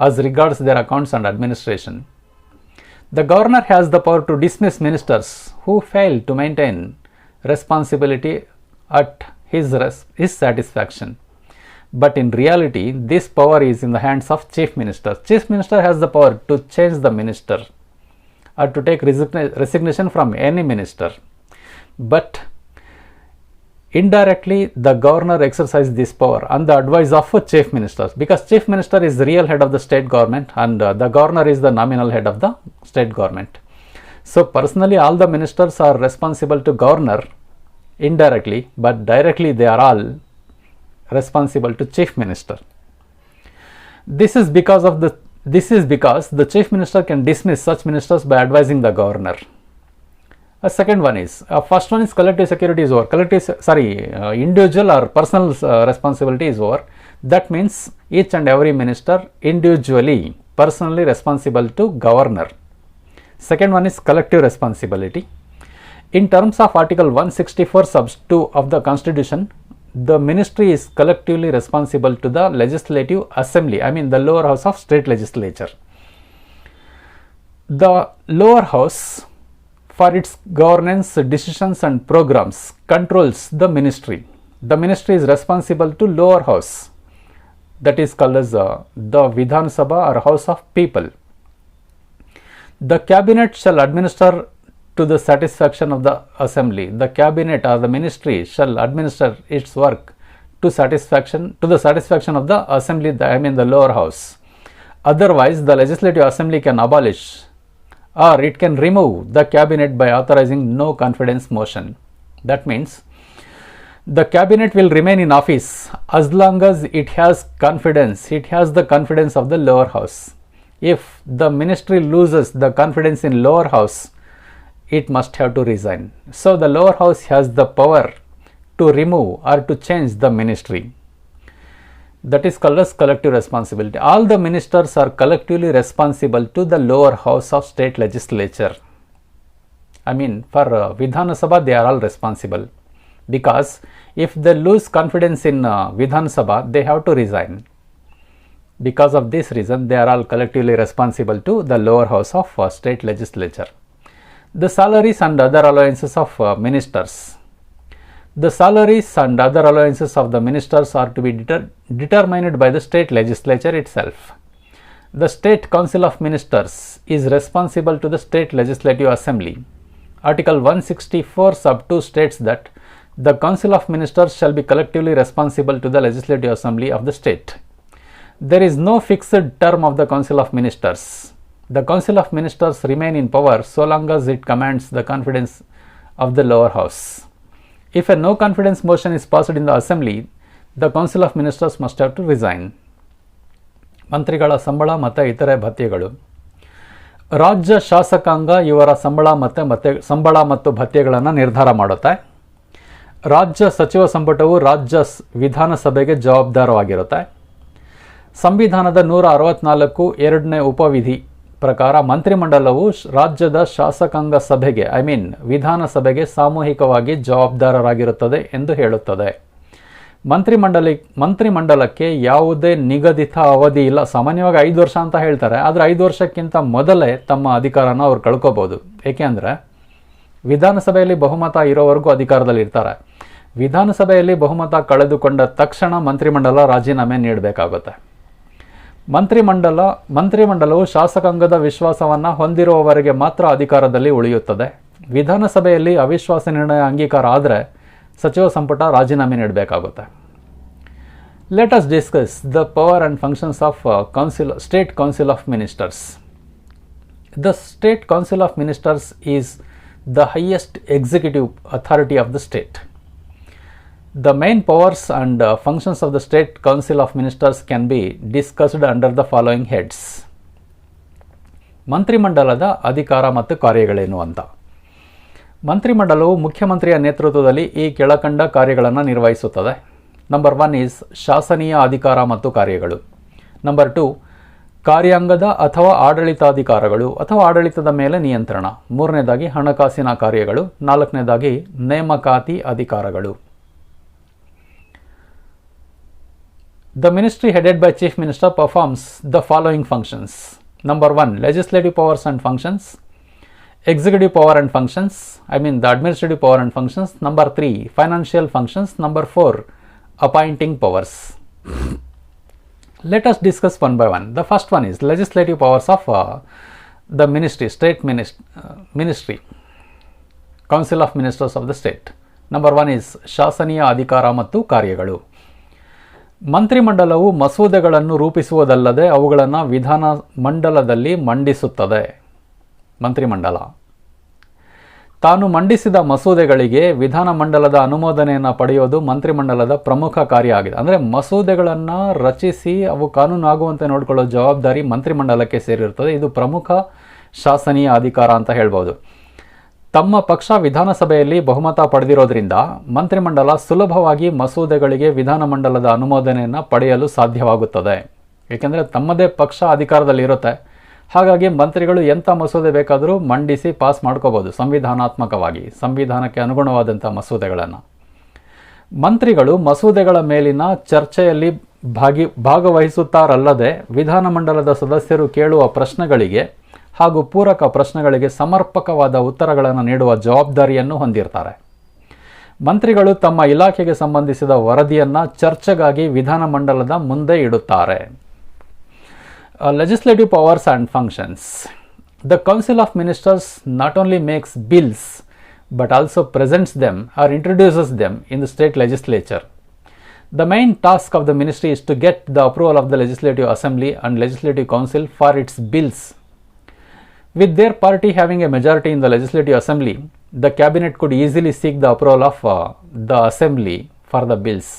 as regards their accounts and administration. The governor has the power to dismiss ministers who fail to maintain responsibility at his satisfaction. But in reality, this power is in the hands of Chief Minister. Chief Minister has the power to change the minister or to take resignation from any minister. But indirectly, the governor exercises this power on the advice of Chief Minister, because Chief Minister is the real head of the state government and the governor is the nominal head of the state government. So personally, all the ministers are responsible to governor indirectly, but directly they are all responsible to Chief Minister. This is because the Chief Minister can dismiss such ministers by advising the governor. A second one is, first one is collective security is over. Individual or personal responsibility is over. That means each and every minister individually, personally responsible to governor. Second one is collective responsibility. In terms of Article 164 sub 2 of the Constitution, the ministry is collectively responsible to the legislative assembly, I mean the lower house of state legislature. The lower house, for its governance, decisions and programs, controls the ministry. The ministry is responsible to lower house, that is called as the Vidhan Sabha or House of People. The cabinet shall administer to the satisfaction of the assembly. The cabinet or the ministry shall administer its work to the satisfaction of the assembly, I mean the lower house. Otherwise, the legislative assembly can abolish or it can remove the cabinet by authorizing no confidence motion. That means the cabinet will remain in office as long as it has the confidence of the lower house. If the ministry loses the confidence in lower house, it must have to resign. So the lower house has the power to remove or to change the ministry. That is called as collective responsibility. All the ministers are collectively responsible to the lower house of state legislature. I mean, for Vidhana Sabha, they are all responsible, because if they lose confidence in Vidhan Sabha, they have to resign. Because of this reason, they are all collectively responsible to the lower house of state legislature. The salaries and other allowances of ministers. The salaries and other allowances of the ministers are to be determined by the state legislature itself. The State Council of Ministers is responsible to the State Legislative Assembly. Article 164 sub 2 states that the Council of Ministers shall be collectively responsible to the Legislative Assembly of the state. There is no fixed term of the Council of Ministers. The Council of Ministers remain in power so long as it commands the confidence of the lower house. If a no confidence motion is passed in the Assembly, the Council of Ministers must have to resign. ಮಂತ್ರಿಗಳ ಸಂಬಳ ಮತ್ತು ಇತರೆ ಭತ್ಯೆಗಳು. ರಾಜ್ಯ ಶಾಸಕಾಂಗ ಇವರ ಸಂಬಳ ಮತ್ತು ಭತ್ಯೆಗಳನ್ನು ನಿರ್ಧಾರ ಮಾಡುತ್ತೆ. ರಾಜ್ಯ ಸಚಿವ ಸಂಪುಟವು ರಾಜ್ಯ ವಿಧಾನಸಭೆಗೆ ಜವಾಬ್ದಾರವಾಗಿರುತ್ತೆ. ಸಂವಿಧಾನದ 164 ಎರಡನೇ ಉಪವಿಧಿ ಪ್ರಕಾರ ಮಂತ್ರಿಮಂಡಲವು ರಾಜ್ಯದ ಶಾಸಕಾಂಗ ಸಭೆಗೆ ವಿಧಾನಸಭೆಗೆ ಸಾಮೂಹಿಕವಾಗಿ ಜವಾಬ್ದಾರರಾಗಿರುತ್ತದೆ ಎಂದು ಹೇಳುತ್ತದೆ. ಮಂತ್ರಿಮಂಡಲಕ್ಕೆ ಯಾವುದೇ ನಿಗದಿತ ಅವಧಿ ಇಲ್ಲ. ಸಾಮಾನ್ಯವಾಗಿ 5 ವರ್ಷ ಅಂತ ಹೇಳ್ತಾರೆ, ಆದರೆ 5 ವರ್ಷಕ್ಕಿಂತ ಮೊದಲೇ ತಮ್ಮ ಅಧಿಕಾರನ ಅವ್ರು ಕಳ್ಕೋಬಹುದು. ಏಕೆಂದರೆ ವಿಧಾನಸಭೆಯಲ್ಲಿ ಬಹುಮತ ಇರೋವರೆಗೂ ಅಧಿಕಾರದಲ್ಲಿ ಇರ್ತಾರೆ. ವಿಧಾನಸಭೆಯಲ್ಲಿ ಬಹುಮತ ಕಳೆದುಕೊಂಡ ತಕ್ಷಣ ಮಂತ್ರಿಮಂಡಲ ರಾಜೀನಾಮೆ ನೀಡಬೇಕಾಗುತ್ತೆ. ಮಂತ್ರಿಮಂಡಲವು ಶಾಸಕಾಂಗದ ವಿಶ್ವಾಸವನ್ನು ಹೊಂದಿರುವವರೆಗೆ ಮಾತ್ರ ಅಧಿಕಾರದಲ್ಲಿ ಉಳಿಯುತ್ತದೆ. ವಿಧಾನಸಭೆಯಲ್ಲಿ ಅವಿಶ್ವಾಸ ನಿರ್ಣಯ ಅಂಗೀಕಾರ ಆದರೆ ಸಚಿವ ಸಂಪುಟ ರಾಜೀನಾಮೆ ನೀಡಬೇಕಾಗುತ್ತೆ. Let us discuss the power and functions of state council of ministers. The state council of ministers is the highest executive authority of the state. The main powers and functions of the State Council of Ministers can be discussed under the following heads. ಮಂತ್ರಿಮಂಡಲದ ಅಧಿಕಾರ ಮತ್ತು ಕಾರ್ಯಗಳೇನು ಅಂತ. ಮಂತ್ರಿಮಂಡಲವು ಮುಖ್ಯಮಂತ್ರಿಯ ನೇತೃತ್ವದಲ್ಲಿ ಈ ಕೆಳಕಂಡ ಕಾರ್ಯಗಳನ್ನು ನಿರ್ವಹಿಸುತ್ತದೆ. Number 1 is ಶಾಸನೀಯ ಅಧಿಕಾರ ಮತ್ತು ಕಾರ್ಯಗಳು. ನಂಬರ್ 2 ಕಾರ್ಯಾಂಗದ ಅಥವಾ ಆಡಳಿತಾಧಿಕಾರಗಳು ಅಥವಾ ಆಡಳಿತದ ಮೇಲೆ ನಿಯಂತ್ರಣ. 3ನೇದಾಗಿ ಹಣಕಾಸಿನ ಕಾರ್ಯಗಳು. 4ನೇದಾಗಿ ನೇಮಕಾತಿ ಅಧಿಕಾರಗಳು. The ministry headed by Chief Minister performs the following functions. Number 1, legislative powers and functions. Executive power and functions, the administrative power and functions. Number 3, financial functions. Number 4, appointing powers. Let us discuss one by one. The first one is legislative powers of the ministry, ministry, Council of Ministers of the state. Number 1 is ಶಾಸನೀಯ ಅಧಿಕಾರ ಮತ್ತು ಕಾರ್ಯಗಳು. ಮಂತ್ರಿಮಂಡಲವು ಮಸೂದೆಗಳನ್ನು ರೂಪಿಸುವುದಲ್ಲದೆ ಅವುಗಳನ್ನು ವಿಧಾನ ಮಂಡಲದಲ್ಲಿ ಮಂಡಿಸುತ್ತದೆ. ಮಂತ್ರಿಮಂಡಲ ತಾನು ಮಂಡಿಸಿದ ಮಸೂದೆಗಳಿಗೆ ವಿಧಾನಮಂಡಲದ ಅನುಮೋದನೆಯನ್ನು ಪಡೆಯೋದು ಮಂತ್ರಿಮಂಡಲದ ಪ್ರಮುಖ ಕಾರ್ಯ ಆಗಿದೆ. ಅಂದರೆ ಮಸೂದೆಗಳನ್ನು ರಚಿಸಿ ಅವು ಕಾನೂನು ಆಗುವಂತೆ ನೋಡಿಕೊಳ್ಳೋ ಜವಾಬ್ದಾರಿ ಮಂತ್ರಿಮಂಡಲಕ್ಕೆ ಸೇರಿರುತ್ತದೆ. ಇದು ಪ್ರಮುಖ ಶಾಸನೀಯ ಅಧಿಕಾರ ಅಂತ ಹೇಳ್ಬೋದು. ತಮ್ಮ ಪಕ್ಷ ವಿಧಾನಸಭೆಯಲ್ಲಿ ಬಹುಮತ ಪಡೆದಿರೋದ್ರಿಂದ ಮಂತ್ರಿಮಂಡಲ ಸುಲಭವಾಗಿ ಮಸೂದೆಗಳಿಗೆ ವಿಧಾನಮಂಡಲದ ಅನುಮೋದನೆಯನ್ನು ಪಡೆಯಲು ಸಾಧ್ಯವಾಗುತ್ತದೆ. ಏಕೆಂದರೆ ತಮ್ಮದೇ ಪಕ್ಷ ಅಧಿಕಾರದಲ್ಲಿರುತ್ತೆ. ಹಾಗಾಗಿ ಮಂತ್ರಿಗಳು ಎಂಥ ಮಸೂದೆ ಬೇಕಾದರೂ ಮಂಡಿಸಿ ಪಾಸ್ ಮಾಡ್ಕೋಬೋದು ಸಂವಿಧಾನಾತ್ಮಕವಾಗಿ, ಸಂವಿಧಾನಕ್ಕೆ ಅನುಗುಣವಾದಂಥ ಮಸೂದೆಗಳನ್ನು. ಮಂತ್ರಿಗಳು ಮಸೂದೆಗಳ ಮೇಲಿನ ಚರ್ಚೆಯಲ್ಲಿ ಭಾಗವಹಿಸುತ್ತಾರಲ್ಲದೆ ವಿಧಾನಮಂಡಲದ ಸದಸ್ಯರು ಕೇಳುವ ಪ್ರಶ್ನೆಗಳಿಗೆ ಹಾಗೂ ಪೂರಕ ಪ್ರಶ್ನೆಗಳಿಗೆ ಸಮರ್ಪಕವಾದ ಉತ್ತರಗಳನ್ನು ನೀಡುವ ಜವಾಬ್ದಾರಿಯನ್ನು ಹೊಂದಿರ್ತಾರೆ. ಮಂತ್ರಿಗಳು ತಮ್ಮ ಇಲಾಖೆಗೆ ಸಂಬಂಧಿಸಿದ ವರದಿಯನ್ನು ಚರ್ಚೆಗಾಗಿ ವಿಧಾನಮಂಡಲದ ಮುಂದೆ ಇಡುತ್ತಾರೆ. Legislative powers and functions. The Council of Ministers not only makes bills but also presents them or introduces them in the state legislature. The main task of the ministry is to get the approval of the Legislative Assembly and Legislative Council for its bills. With their party having a majority in the Legislative Assembly, the cabinet could easily seek the approval of the Assembly for the bills.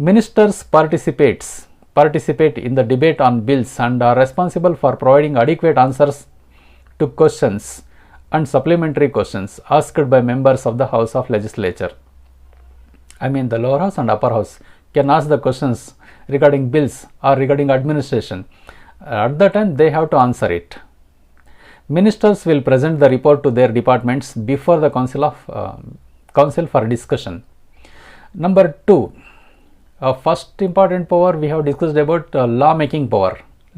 Ministers participate in the debate on bills and are responsible for providing adequate answers to questions and supplementary questions asked by members of the House of Legislature. I mean, the lower house and upper house can ask the questions regarding bills or regarding administration. At that time, they have to answer it. Ministers will present the report to their departments before the council for discussion. Number 2. First important power we have discussed about law making power.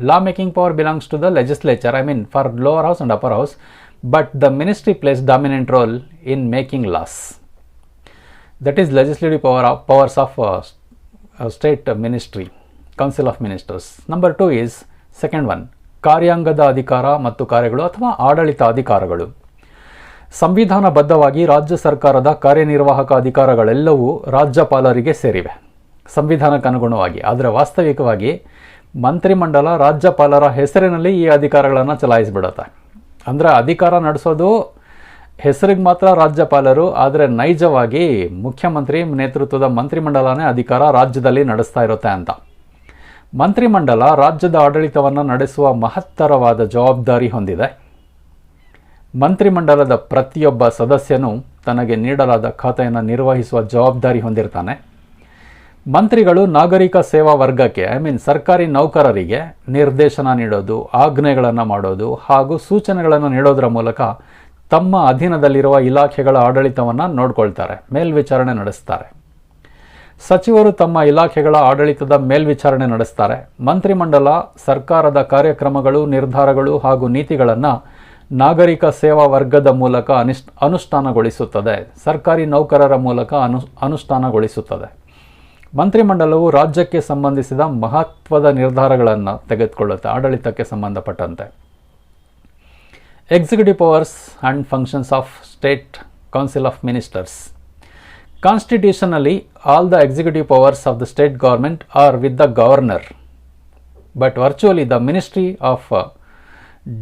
Law making power belongs to the legislature, I mean for lower house and upper house, but the ministry plays dominant role in making laws. That is legislative powers of state ministry, council of ministers. Number 2 is second one, ಕಾರ್ಯಾಂಗದ ಅಧಿಕಾರ ಮತ್ತು ಕಾರ್ಯಗಳು ಅಥವಾ ಆಡಳಿತ ಅಧಿಕಾರಗಳು. ಸಂವಿಧಾನಬದ್ಧವಾಗಿ ರಾಜ್ಯ ಸರ್ಕಾರದ ಕಾರ್ಯನಿರ್ವಾಹಕ ಅಧಿಕಾರಗಳೆಲ್ಲವೂ ರಾಜ್ಯಪಾಲರಿಗೆ ಸೇರಿವೆ ಸಂವಿಧಾನಕ್ಕೆ ಅನುಗುಣವಾಗಿ. ಆದರೆ ವಾಸ್ತವಿಕವಾಗಿ ಮಂತ್ರಿಮಂಡಲ ರಾಜ್ಯಪಾಲರ ಹೆಸರಿನಲ್ಲಿ ಈ ಅಧಿಕಾರಗಳನ್ನು ಚಲಾಯಿಸಿಬಿಡುತ್ತೆ. ಅಂದರೆ ಅಧಿಕಾರ ನಡೆಸೋದು ಹೆಸರಿಗೆ ಮಾತ್ರ ರಾಜ್ಯಪಾಲರು, ಆದರೆ ನೈಜವಾಗಿ ಮುಖ್ಯಮಂತ್ರಿ ನೇತೃತ್ವದ ಮಂತ್ರಿಮಂಡಲನೇ ಅಧಿಕಾರ ರಾಜ್ಯದಲ್ಲಿ ನಡೆಸ್ತಾ ಇರುತ್ತೆ ಅಂತ. ಮಂತ್ರಿಮಂಡಲ ರಾಜ್ಯದ ಆಡಳಿತವನ್ನು ನಡೆಸುವ ಮಹತ್ತರವಾದ ಜವಾಬ್ದಾರಿ ಹೊಂದಿದೆ. ಮಂತ್ರಿಮಂಡಲದ ಪ್ರತಿಯೊಬ್ಬ ಸದಸ್ಯನು ತನಗೆ ನೀಡಲಾದ ಖಾತೆಯನ್ನು ನಿರ್ವಹಿಸುವ ಜವಾಬ್ದಾರಿ ಹೊಂದಿರ್ತಾನೆ. ಮಂತ್ರಿಗಳು ನಾಗರಿಕ ಸೇವಾ ವರ್ಗಕ್ಕೆ ಸರ್ಕಾರಿ ನೌಕರರಿಗೆ ನಿರ್ದೇಶನ ನೀಡೋದು, ಆಜ್ಞೆಗಳನ್ನು ಮಾಡೋದು ಹಾಗೂ ಸೂಚನೆಗಳನ್ನು ನೀಡೋದರ ಮೂಲಕ ತಮ್ಮ ಅಧೀನದಲ್ಲಿರುವ ಇಲಾಖೆಗಳ ಆಡಳಿತವನ್ನು ನೋಡ್ಕೊಳ್ತಾರೆ, ಮೇಲ್ವಿಚಾರಣೆ ನಡೆಸ್ತಾರೆ. ಸಚಿವರು ತಮ್ಮ ಇಲಾಖೆಗಳ ಆಡಳಿತದ ಮೇಲ್ವಿಚಾರಣೆ ನಡೆಸ್ತಾರೆ. ಮಂತ್ರಿಮಂಡಲ ಸರ್ಕಾರದ ಕಾರ್ಯಕ್ರಮಗಳು, ನಿರ್ಧಾರಗಳು ಹಾಗೂ ನೀತಿಗಳನ್ನು ನಾಗರಿಕ ಸೇವಾ ವರ್ಗದ ಮೂಲಕ ಅನುಷ್ಠಾನಗೊಳಿಸುತ್ತದೆ, ಸರ್ಕಾರಿ ನೌಕರರ ಮೂಲಕ ಅನುಷ್ಠಾನಗೊಳಿಸುತ್ತದೆ. ಮಂತ್ರಿಮಂಡಲವು ರಾಜ್ಯಕ್ಕೆ ಸಂಬಂಧಿಸಿದ ಮಹತ್ವದ ನಿರ್ಧಾರಗಳನ್ನು ತೆಗೆದುಕೊಳ್ಳುತ್ತೆ ಆಡಳಿತಕ್ಕೆ ಸಂಬಂಧಪಟ್ಟಂತೆ. Executive powers and functions of state council of ministers. Constitutionally, all the executive powers of the state government are with the governor, but virtually the Ministry of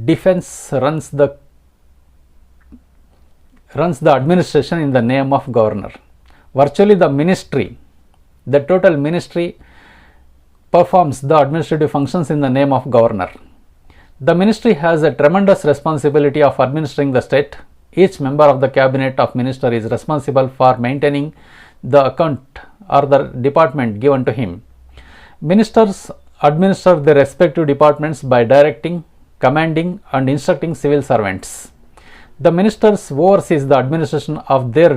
Defense runs the administration in the name of governor. Virtually the ministry, the total ministry performs the administrative functions in the name of governor. The ministry has a tremendous responsibility of administering the state. Each member of the cabinet of minister is responsible for maintaining the account or the department given to him. Ministers administer their respective departments by directing, commanding and instructing civil servants. The ministers oversees the administration of their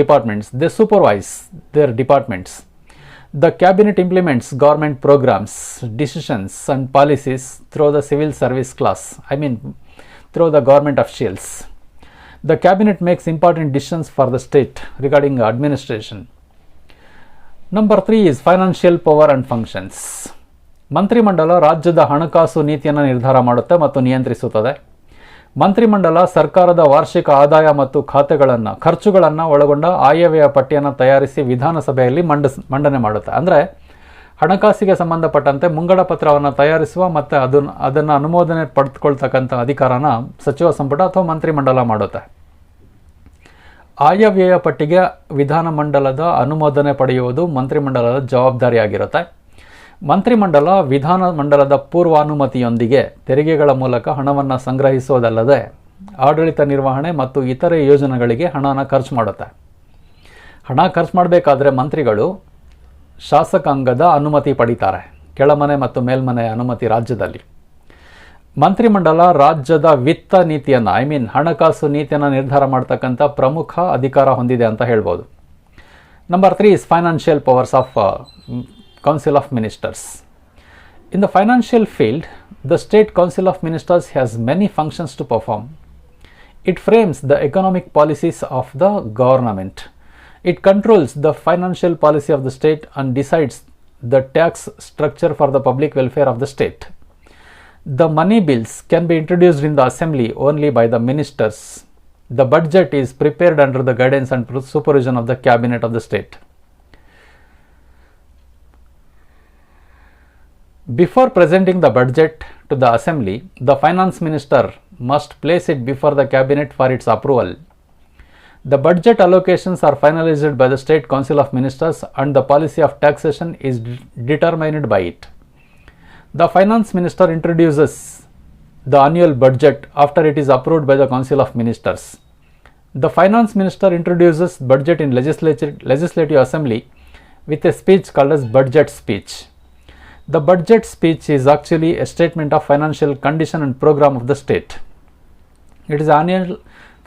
departments. They supervise their departments. The cabinet implements government programs, decisions and policies through the civil service class, through the government officials. The cabinet makes important decisions for the state regarding administration. Number 3 is financial power and functions. ಮಂತ್ರಿಮಂಡಲ ರಾಜ್ಯದ ಹಣಕಾಸು ನೀತಿಯನ್ನು ನಿರ್ಧಾರ ಮಾಡುತ್ತೆ ಮತ್ತು ನಿಯಂತ್ರಿಸುತ್ತದೆ. ಮಂತ್ರಿಮಂಡಲ ಸರ್ಕಾರದ ವಾರ್ಷಿಕ ಆದಾಯ ಮತ್ತು ಖರ್ಚುಗಳನ್ನು ಒಳಗೊಂಡ ಆಯವ್ಯಯ ಪಟ್ಟಿಯನ್ನು ತಯಾರಿಸಿ ವಿಧಾನಸಭೆಯಲ್ಲಿ ಮಂಡನೆ ಮಾಡುತ್ತೆ. ಅಂದರೆ ಹಣಕಾಸಿಗೆ ಸಂಬಂಧಪಟ್ಟಂತೆ ಮುಂಗಡ ಪತ್ರವನ್ನು ತಯಾರಿಸುವ ಮತ್ತು ಅದನ್ನು ಅನುಮೋದನೆ ಪಡೆದುಕೊಳ್ತಕ್ಕಂಥ ಅಧಿಕಾರನ ಸಚಿವ ಸಂಪುಟ ಅಥವಾ ಮಂತ್ರಿಮಂಡಲ ಮಾಡುತ್ತೆ. ಆಯವ್ಯಯ ಪಟ್ಟಿಗೆ ವಿಧಾನಮಂಡಲದ ಅನುಮೋದನೆ ಪಡೆಯುವುದು ಮಂತ್ರಿಮಂಡಲದ ಜವಾಬ್ದಾರಿಯಾಗಿರುತ್ತೆ. ಮಂತ್ರಿಮಂಡಲ ವಿಧಾನಮಂಡಲದ ಪೂರ್ವಾನುಮತಿಯೊಂದಿಗೆ ತೆರಿಗೆಗಳ ಮೂಲಕ ಹಣವನ್ನು ಸಂಗ್ರಹಿಸುವುದಲ್ಲದೆ ಆಡಳಿತ ನಿರ್ವಹಣೆ ಮತ್ತು ಇತರೆ ಯೋಜನೆಗಳಿಗೆ ಹಣನ ಖರ್ಚು ಮಾಡುತ್ತೆ. ಹಣ ಖರ್ಚು ಮಾಡಬೇಕಾದ್ರೆ ಮಂತ್ರಿಗಳು ಶಾಸಕಾಂಗದ ಅನುಮತಿ ಪಡೀತಾರೆ. ಕೆಳಮನೆ ಮತ್ತು ಮೇಲ್ಮನೆಯ ಅನುಮತಿ ರಾಜ್ಯದಲ್ಲಿ. ಮಂತ್ರಿಮಂಡಲ ರಾಜ್ಯದ ವಿತ್ತ ನೀತಿಯನ್ನು ಹಣಕಾಸು ನೀತಿಯನ್ನು ನಿರ್ಧಾರ ಮಾಡ್ತಕ್ಕಂಥ ಪ್ರಮುಖ ಅಧಿಕಾರ ಹೊಂದಿದೆ ಅಂತ ಹೇಳ್ಬೋದು. Number 3 is financial powers of Council of Ministers. In the financial field, the State Council of Ministers has many functions to perform. It frames the economic policies of the government. It controls the financial policy of the state and decides the tax structure for the public welfare of the state. The money bills can be introduced in the assembly only by the ministers. The budget is prepared under the guidance and supervision of the cabinet of the state. Before presenting the budget to the assembly, the finance minister must place it before the cabinet for its approval. The budget allocations are finalized by the State Council of Ministers and the policy of taxation is determined by it. The finance minister introduces the annual budget after it is approved by the Council of Ministers. The finance minister introduces budget in legislative assembly with a speech called as budget speech. The budget speech is actually a statement of financial condition and program of the state. It is annual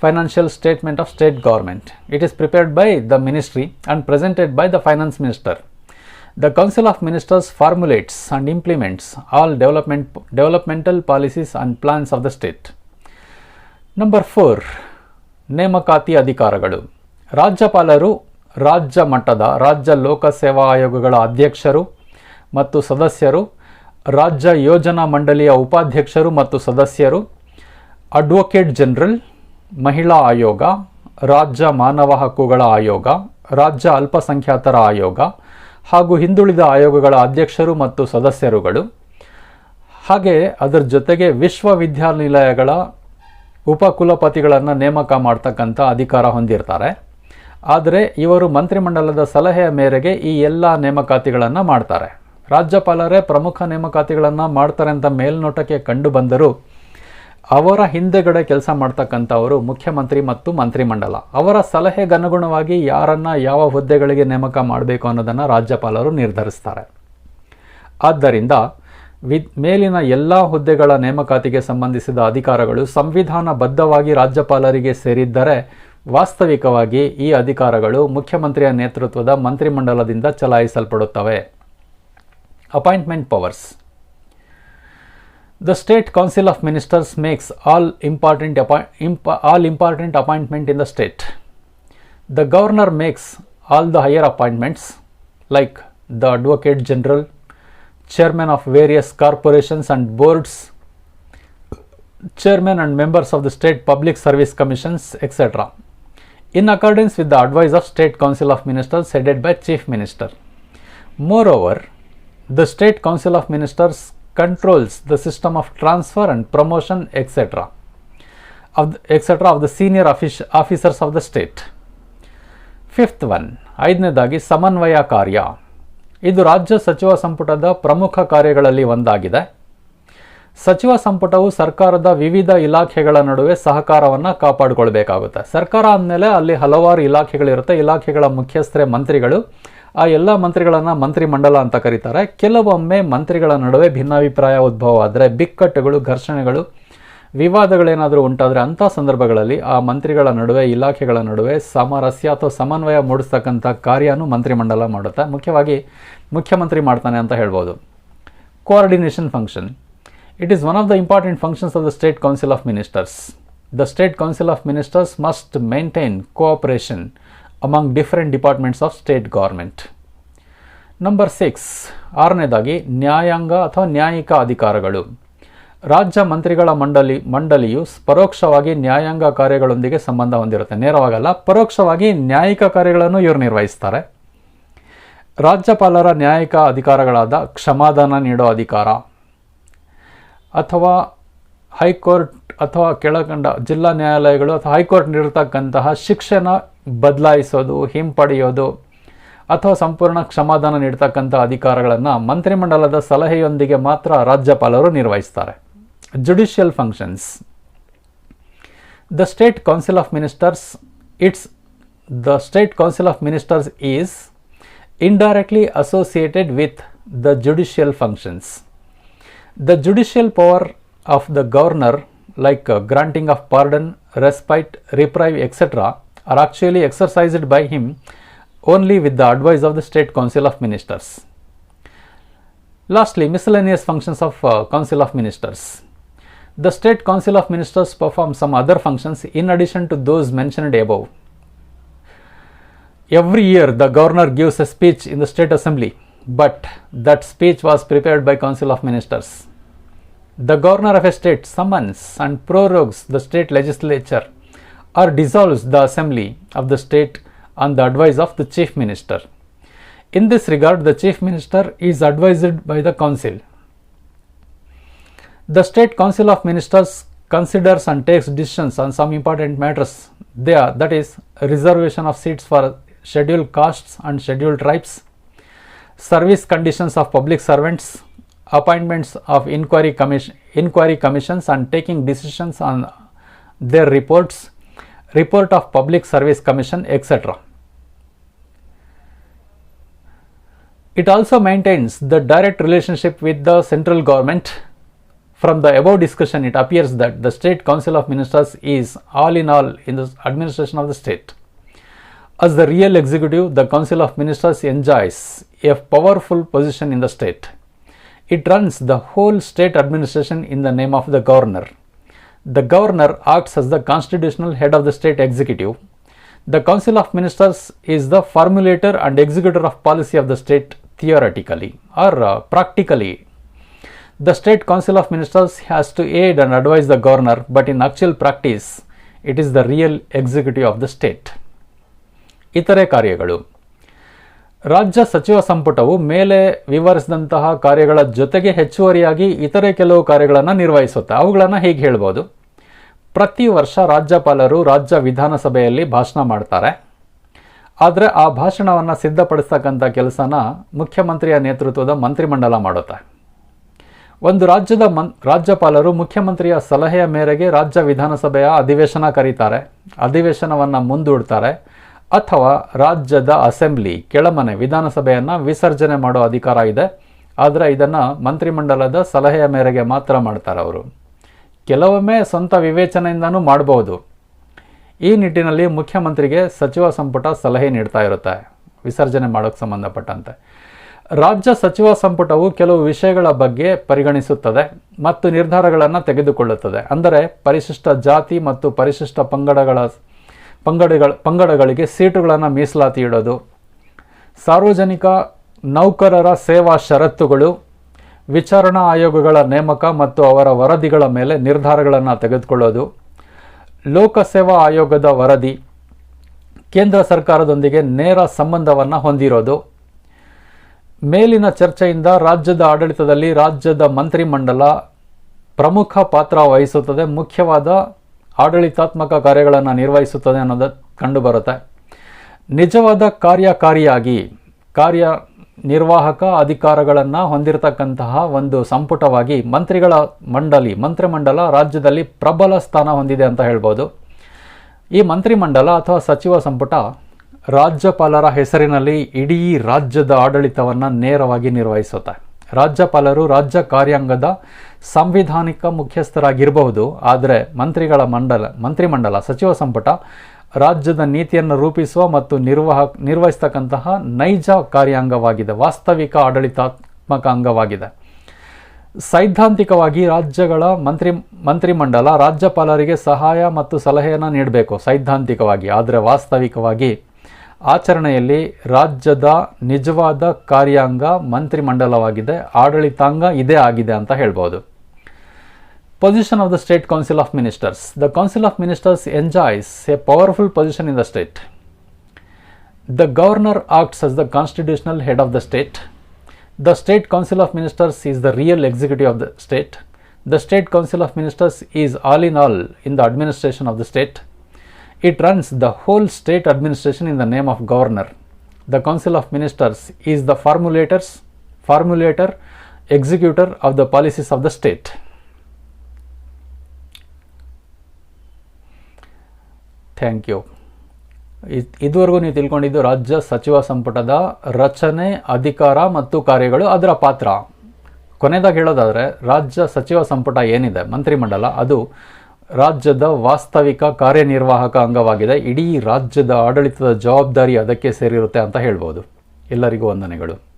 financial statement of state government. It is prepared by the ministry and presented by the finance minister. The Council of Ministers formulates and implements all developmental policies and plans of the state. Number 4, ನೇಮಕಾತಿ ಅಧಿಕಾರಗಳು. ರಾಜ್ಯಪಾಲರು ರಾಜ್ಯ ಮಟ್ಟದ ರಾಜ್ಯ ಲೋಕಸೇವಾ ಆಯೋಗಗಳ ಅಧ್ಯಕ್ಷರು ಮತ್ತು ಸದಸ್ಯರು, ರಾಜ್ಯ ಯೋಜನಾ ಮಂಡಳಿಯ ಉಪಾಧ್ಯಕ್ಷರು ಮತ್ತು ಸದಸ್ಯರು, ಅಡ್ವೊಕೇಟ್ ಜನರಲ್, ಮಹಿಳಾ ಆಯೋಗ, ರಾಜ್ಯ ಮಾನವ ಹಕ್ಕುಗಳ ಆಯೋಗ, ರಾಜ್ಯ ಅಲ್ಪಸಂಖ್ಯಾತರ ಆಯೋಗ ಹಾಗೂ ಹಿಂದುಳಿದ ಆಯೋಗಗಳ ಅಧ್ಯಕ್ಷರು ಮತ್ತು ಸದಸ್ಯರುಗಳು, ಹಾಗೆ ಅದರ ಜೊತೆಗೆ ವಿಶ್ವವಿದ್ಯಾನಿಲಯಗಳ ಉಪಕುಲಪತಿಗಳನ್ನು ನೇಮಕ ಮಾಡ್ತಕ್ಕಂಥ ಅಧಿಕಾರ ಹೊಂದಿರ್ತಾರೆ. ಆದರೆ ಇವರು ಮಂತ್ರಿಮಂಡಲದ ಸಲಹೆಯ ಮೇರೆಗೆ ಈ ಎಲ್ಲ ನೇಮಕಾತಿಗಳನ್ನು ಮಾಡ್ತಾರೆ. ರಾಜ್ಯಪಾಲರೇ ಪ್ರಮುಖ ನೇಮಕಾತಿಗಳನ್ನು ಮಾಡ್ತಾರೆ ಅಂತ ಮೇಲ್ನೋಟಕ್ಕೆ ಕಂಡು ಬಂದರೂ ಅವರ ಹಿಂದೆಗಡೆ ಕೆಲಸ ಮಾಡ್ತಕ್ಕಂಥವರು ಮುಖ್ಯಮಂತ್ರಿ ಮತ್ತು ಮಂತ್ರಿಮಂಡಲ. ಅವರ ಸಲಹೆಗನುಗುಣವಾಗಿ ಯಾರನ್ನ ಯಾವ ಹುದ್ದೆಗಳಿಗೆ ನೇಮಕ ಮಾಡಬೇಕು ಅನ್ನೋದನ್ನು ರಾಜ್ಯಪಾಲರು ನಿರ್ಧರಿಸ್ತಾರೆ. ಆದ್ದರಿಂದ ಮೇಲಿನ ಎಲ್ಲ ಹುದ್ದೆಗಳ ನೇಮಕಾತಿಗೆ ಸಂಬಂಧಿಸಿದ ಅಧಿಕಾರಗಳು ಸಂವಿಧಾನಬದ್ಧವಾಗಿ ರಾಜ್ಯಪಾಲರಿಗೆ ಸೇರಿದ್ದರೆ ವಾಸ್ತವಿಕವಾಗಿ ಈ ಅಧಿಕಾರಗಳು ಮುಖ್ಯಮಂತ್ರಿಯ ನೇತೃತ್ವದ ಮಂತ್ರಿಮಂಡಲದಿಂದ ಚಲಾಯಿಸಲ್ಪಡುತ್ತವೆ. Appointment powers. The State Council of Ministers makes all important appointment in the state. The governor makes all the higher appointments like the Advocate General, chairman of various corporations and boards, chairman and members of the state public service commissions, etc. in accordance with the advice of State Council of Ministers headed by Chief Minister. Moreover, the State Council of Ministers controls the system of transfer and promotion etc. of the senior officers of the state. Fifth one, ಐದನೇದಾಗಿ ಸಮನ್ವಯ ಕಾರ್ಯ. ಇದು ರಾಜ್ಯ ಸಚಿವ ಸಂಪುಟದ ಪ್ರಮುಖ ಕಾರ್ಯಗಳಲ್ಲಿ ಒಂದಾಗಿದೆ. ಸಚಿವ ಸಂಪುಟವು ಸರ್ಕಾರದ ವಿವಿಧ ಇಲಾಖೆಗಳ ನಡುವೆ ಸಹಕಾರವನ್ನು ಕಾಪಾಡಿಕೊಳ್ಬೇಕಾಗುತ್ತೆ. ಸರ್ಕಾರ ಅಂದಮೇಲೆ ಅಲ್ಲಿ ಹಲವಾರು ಇಲಾಖೆಗಳಿರುತ್ತೆ. ಇಲಾಖೆಗಳ ಮುಖ್ಯಸ್ಥರೇ ಮಂತ್ರಿಗಳು. ಆ ಎಲ್ಲ ಮಂತ್ರಿಗಳನ್ನು ಮಂತ್ರಿಮಂಡಲ ಅಂತ ಕರೀತಾರೆ. ಕೆಲವೊಮ್ಮೆ ಮಂತ್ರಿಗಳ ನಡುವೆ ಭಿನ್ನಾಭಿಪ್ರಾಯ ಉದ್ಭವ ಆದರೆ, ಬಿಕ್ಕಟ್ಟುಗಳು, ಘರ್ಷಣೆಗಳು, ವಿವಾದಗಳೇನಾದರೂ ಉಂಟಾದರೆ ಅಂಥ ಸಂದರ್ಭಗಳಲ್ಲಿ ಆ ಮಂತ್ರಿಗಳ ನಡುವೆ, ಇಲಾಖೆಗಳ ನಡುವೆ ಸಾಮರಸ್ಯ ಅಥವಾ ಸಮನ್ವಯ ಮೂಡಿಸ್ತಕ್ಕಂಥ ಕಾರ್ಯನೂ ಮಂತ್ರಿಮಂಡಲ ಮಾಡುತ್ತೆ. ಮುಖ್ಯವಾಗಿ ಮುಖ್ಯಮಂತ್ರಿ ಮಾಡ್ತಾನೆ ಅಂತ ಹೇಳ್ಬೋದು. Coordination function. It is one of the important functions of the state council of ministers. The state council of ministers must maintain cooperation among different departments of state government. Number 6, ಆರನೇದಾಗಿ ನ್ಯಾಯಾಂಗ ಅಥವಾ ನ್ಯಾಯಿಕ ಅಧಿಕಾರಗಳು. ರಾಜ್ಯ ಮಂತ್ರಿಗಳ ಮಂಡಳಿಯು ಪರೋಕ್ಷವಾಗಿ ನ್ಯಾಯಾಂಗ ಕಾರ್ಯಗಳೊಂದಿಗೆ ಸಂಬಂಧ ಹೊಂದಿರುತ್ತೆ. ನೇರವಾಗಲ್ಲ, ಪರೋಕ್ಷವಾಗಿ ನ್ಯಾಯಿಕ ಕಾರ್ಯಗಳನ್ನು ಇವರು ನಿರ್ವಹಿಸ್ತಾರೆ. ರಾಜ್ಯಪಾಲರ ನ್ಯಾಯಿಕ ಅಧಿಕಾರಗಳಾದ ಕ್ಷಮಾದಾನ ನೀಡೋ ಅಧಿಕಾರ ಅಥವಾ ಹೈಕೋರ್ಟ್ ಅಥವಾ ಕೆಳಕಂಡ ಜಿಲ್ಲಾ ನ್ಯಾಯಾಲಯಗಳು ಅಥವಾ ಹೈಕೋರ್ಟ್ ನೀಡತಕ್ಕಂತಹ ಶಿಕ್ಷೆನ ಬದಲಾಯಿಸೋದು, ಹಿಂಪಡೆಯೋದು ಅಥವಾ ಸಂಪೂರ್ಣ ಕ್ಷಮಾದಾನ ನೀಡತಕ್ಕಂಥ ಅಧಿಕಾರಗಳನ್ನು ಮಂತ್ರಿಮಂಡಲದ ಸಲಹೆಯೊಂದಿಗೆ ಮಾತ್ರ ರಾಜ್ಯಪಾಲರು ನಿರ್ವಹಿಸ್ತಾರೆ. Judicial functions. The State Council of Ministers, the State Council of Ministers is indirectly associated with the judicial functions. The judicial power of the governor, like granting of pardon, respite, reprieve, etc., are actually exercised by him only with the advice of the State Council of Ministers. Lastly, miscellaneous functions of Council of Ministers. The State Council of Ministers perform some other functions in addition to those mentioned above. Every year, the governor gives a speech in the State Assembly, but that speech was prepared by Council of Ministers. The governor of a state summons and prorogues the state legislature or dissolves the assembly of the state on the advice of the chief minister. In this regard, the chief minister is advised by the council. The State Council of Ministers considers and takes decisions on some important matters. They are, that is, reservation of seats for scheduled castes and scheduled tribes, service conditions of public servants, appointments of inquiry commissions and taking decisions on their reports, report of Public Service Commission, etc. It also maintains the direct relationship with the central government. From the above discussion, it appears that the State Council of Ministers is all in all in the administration of the state. As the real executive, the Council of Ministers enjoys a powerful position in the state. It runs the whole state administration in the name of the governor. The governor acts as the constitutional head of the state executive. The Council of Ministers is the formulator and executor of policy of the state theoretically or practically. The State Council of Ministers has to aid and advise the governor, but in actual practice, it is the real executive of the state. ಇತರೆ ಕಾರ್ಯಗಳು. ರಾಜ್ಯ ಸಚಿವ ಸಂಪುಟವು ಮೇಲೆ ವಿವರಿಸಿದಂತಹ ಕಾರ್ಯಗಳ ಜೊತೆಗೆ ಹೆಚ್ಚುವರಿಯಾಗಿ ಇತರೆ ಕೆಲವು ಕಾರ್ಯಗಳನ್ನು ನಿರ್ವಹಿಸುತ್ತೆ. ಅವುಗಳನ್ನು ಹೇಗೆ ಹೇಳ್ಬೋದು? ಪ್ರತಿ ವರ್ಷ ರಾಜ್ಯಪಾಲರು ರಾಜ್ಯ ವಿಧಾನಸಭೆಯಲ್ಲಿ ಭಾಷಣ ಮಾಡ್ತಾರೆ. ಆದರೆ ಆ ಭಾಷಣವನ್ನು ಸಿದ್ಧಪಡಿಸ್ತಕ್ಕಂಥ ಕೆಲಸನ ಮುಖ್ಯಮಂತ್ರಿಯ ನೇತೃತ್ವದ ಮಂತ್ರಿಮಂಡಲ ಮಾಡುತ್ತೆ. ಒಂದು ರಾಜ್ಯದ ರಾಜ್ಯಪಾಲರು ಮುಖ್ಯಮಂತ್ರಿಯ ಸಲಹೆಯ ಮೇರೆಗೆ ರಾಜ್ಯ ವಿಧಾನಸಭೆಯ ಅಧಿವೇಶನ ಕರೀತಾರೆ, ಅಧಿವೇಶನವನ್ನು ಮುಂದೂಡ್ತಾರೆ, ಅಥವಾ ರಾಜ್ಯದ ಅಸೆಂಬ್ಲಿ ಕೆಳಮನೆ ವಿಧಾನಸಭೆಯನ್ನು ವಿಸರ್ಜನೆ ಮಾಡೋ ಅಧಿಕಾರ ಇದೆ. ಆದರೆ ಇದನ್ನು ಮಂತ್ರಿಮಂಡಲದ ಸಲಹೆಯ ಮೇರೆಗೆ ಮಾತ್ರ ಮಾಡ್ತಾರೆ. ಅವರು ಕೆಲವೊಮ್ಮೆ ಸ್ವಂತ ವಿವೇಚನೆಯಿಂದನೂ ಮಾಡಬಹುದು. ಈ ನಿಟ್ಟಿನಲ್ಲಿ ಮುಖ್ಯಮಂತ್ರಿಗೆ ಸಚಿವ ಸಂಪುಟ ಸಲಹೆ ನೀಡ್ತಾ ಇರುತ್ತೆ ವಿಸರ್ಜನೆ ಮಾಡೋಕ್ಕೆ ಸಂಬಂಧಪಟ್ಟಂತೆ. ರಾಜ್ಯ ಸಚಿವ ಸಂಪುಟವು ಕೆಲವು ವಿಷಯಗಳ ಬಗ್ಗೆ ಪರಿಗಣಿಸುತ್ತದೆ ಮತ್ತು ನಿರ್ಧಾರಗಳನ್ನು ತೆಗೆದುಕೊಳ್ಳುತ್ತದೆ. ಅಂದರೆ ಪರಿಶಿಷ್ಟ ಜಾತಿ ಮತ್ತು ಪರಿಶಿಷ್ಟ ಪಂಗಡಗಳಿಗೆ ಸೀಟುಗಳನ್ನು ಮೀಸಲಾತಿ ಇಡೋದು, ಸಾರ್ವಜನಿಕ ನೌಕರರ ಸೇವಾ ಷರತ್ತುಗಳು, ವಿಚಾರಣಾ ಆಯೋಗಗಳ ನೇಮಕ ಮತ್ತು ಅವರ ವರದಿಗಳ ಮೇಲೆ ನಿರ್ಧಾರಗಳನ್ನು ತೆಗೆದುಕೊಳ್ಳೋದು, ಲೋಕಸೇವಾ ಆಯೋಗದ ವರದಿ, ಕೇಂದ್ರ ಸರ್ಕಾರದೊಂದಿಗೆ ನೇರ ಸಂಬಂಧವನ್ನು ಹೊಂದಿರೋದು. ಮೇಲಿನ ಚರ್ಚೆಯಿಂದ ರಾಜ್ಯದ ಆಡಳಿತದಲ್ಲಿ ರಾಜ್ಯದ ಮಂತ್ರಿಮಂಡಲ ಪ್ರಮುಖ ಪಾತ್ರ ವಹಿಸುತ್ತದೆ, ಮುಖ್ಯವಾದ ಆಡಳಿತಾತ್ಮಕ ಕಾರ್ಯಗಳನ್ನು ನಿರ್ವಹಿಸುತ್ತದೆ ಅನ್ನೋದು ಕಂಡುಬರುತ್ತೆ. ನಿಜವಾದ ಕಾರ್ಯನಿರ್ವಾಹಕ ಅಧಿಕಾರಗಳನ್ನು ಹೊಂದಿರತಕ್ಕಂತಹ ಒಂದು ಸಂಪುಟವಾಗಿ ಮಂತ್ರಿಮಂಡಲ ರಾಜ್ಯದಲ್ಲಿ ಪ್ರಬಲ ಸ್ಥಾನ ಹೊಂದಿದೆ ಅಂತ ಹೇಳ್ಬೋದು. ಈ ಮಂತ್ರಿಮಂಡಲ ಅಥವಾ ಸಚಿವ ಸಂಪುಟ ರಾಜ್ಯಪಾಲರ ಹೆಸರಿನಲ್ಲಿ ಇಡೀ ರಾಜ್ಯದ ಆಡಳಿತವನ್ನು ನೇರವಾಗಿ ನಿರ್ವಹಿಸುತ್ತೆ. ರಾಜ್ಯಪಾಲರು ರಾಜ್ಯ ಕಾರ್ಯಾಂಗದ ಸಾಂವಿಧಾನಿಕ ಮುಖ್ಯಸ್ಥರಾಗಿರಬಹುದು, ಆದರೆ ಮಂತ್ರಿಮಂಡಲ ಸಚಿವ ಸಂಪುಟ ರಾಜ್ಯದ ನೀತಿಯನ್ನು ರೂಪಿಸುವ ಮತ್ತು ನಿರ್ವಹಿಸ್ತಕ್ಕಂತಹ ನೈಜ ಕಾರ್ಯಾಂಗವಾಗಿದೆ, ವಾಸ್ತವಿಕ ಆಡಳಿತಾತ್ಮಕ ಅಂಗವಾಗಿದೆ. ಸೈದ್ಧಾಂತಿಕವಾಗಿ ರಾಜ್ಯಗಳ ಮಂತ್ರಿಮಂಡಲ ರಾಜ್ಯಪಾಲರಿಗೆ ಸಹಾಯ ಮತ್ತು ಸಲಹೆಯನ್ನು ನೀಡಬೇಕು ಸೈದ್ಧಾಂತಿಕವಾಗಿ. ಆದರೆ ವಾಸ್ತವಿಕವಾಗಿ ಆಚರಣೆಯಲ್ಲಿ ರಾಜ್ಯದ ನಿಜವಾದ ಕಾರ್ಯಾಂಗ ಮಂತ್ರಿಮಂಡಲವಾಗಿದೆ, ಆಡಳಿತಾಂಗ ಇದೇ ಆಗಿದೆ ಅಂತ ಹೇಳ್ಬೋದು. Position of the State Council of Ministers. The Council of Ministers enjoys a powerful position in the state. The governor acts as the constitutional head of the state. The State Council of Ministers is the real executive of the state. The State Council of Ministers is all in all in the administration of the state. It runs the whole state administration in the name of governor. The Council of Ministers is the formulator, executor of the policies of the state. Thank you. ಇದುವರೆಗೂ ನೀವು ತಿಳ್ಕೊಂಡಿದ್ದು ರಾಜ್ಯ ಸಚಿವ ಸಂಪುಟದ ರಚನೆ, ಅಧಿಕಾರ ಮತ್ತು ಕಾರ್ಯಗಳು, ಅದರ ಪಾತ್ರ. ಕೊನೆಯದಾಗಿ ಹೇಳೋದಾದರೆ ರಾಜ್ಯ ಸಚಿವ ಸಂಪುಟ ಏನಿದೆ, ಮಂತ್ರಿಮಂಡಲ, ಅದು ರಾಜ್ಯದ ವಾಸ್ತವಿಕ ಕಾರ್ಯನಿರ್ವಾಹಕ ಅಂಗವಾಗಿದೆ. ಇಡೀ ರಾಜ್ಯದ ಆಡಳಿತದ ಜವಾಬ್ದಾರಿ ಅದಕ್ಕೆ ಸೇರಿರುತ್ತೆ ಅಂತ ಹೇಳ್ಬೋದು. ಎಲ್ಲರಿಗೂ ವಂದನೆಗಳು.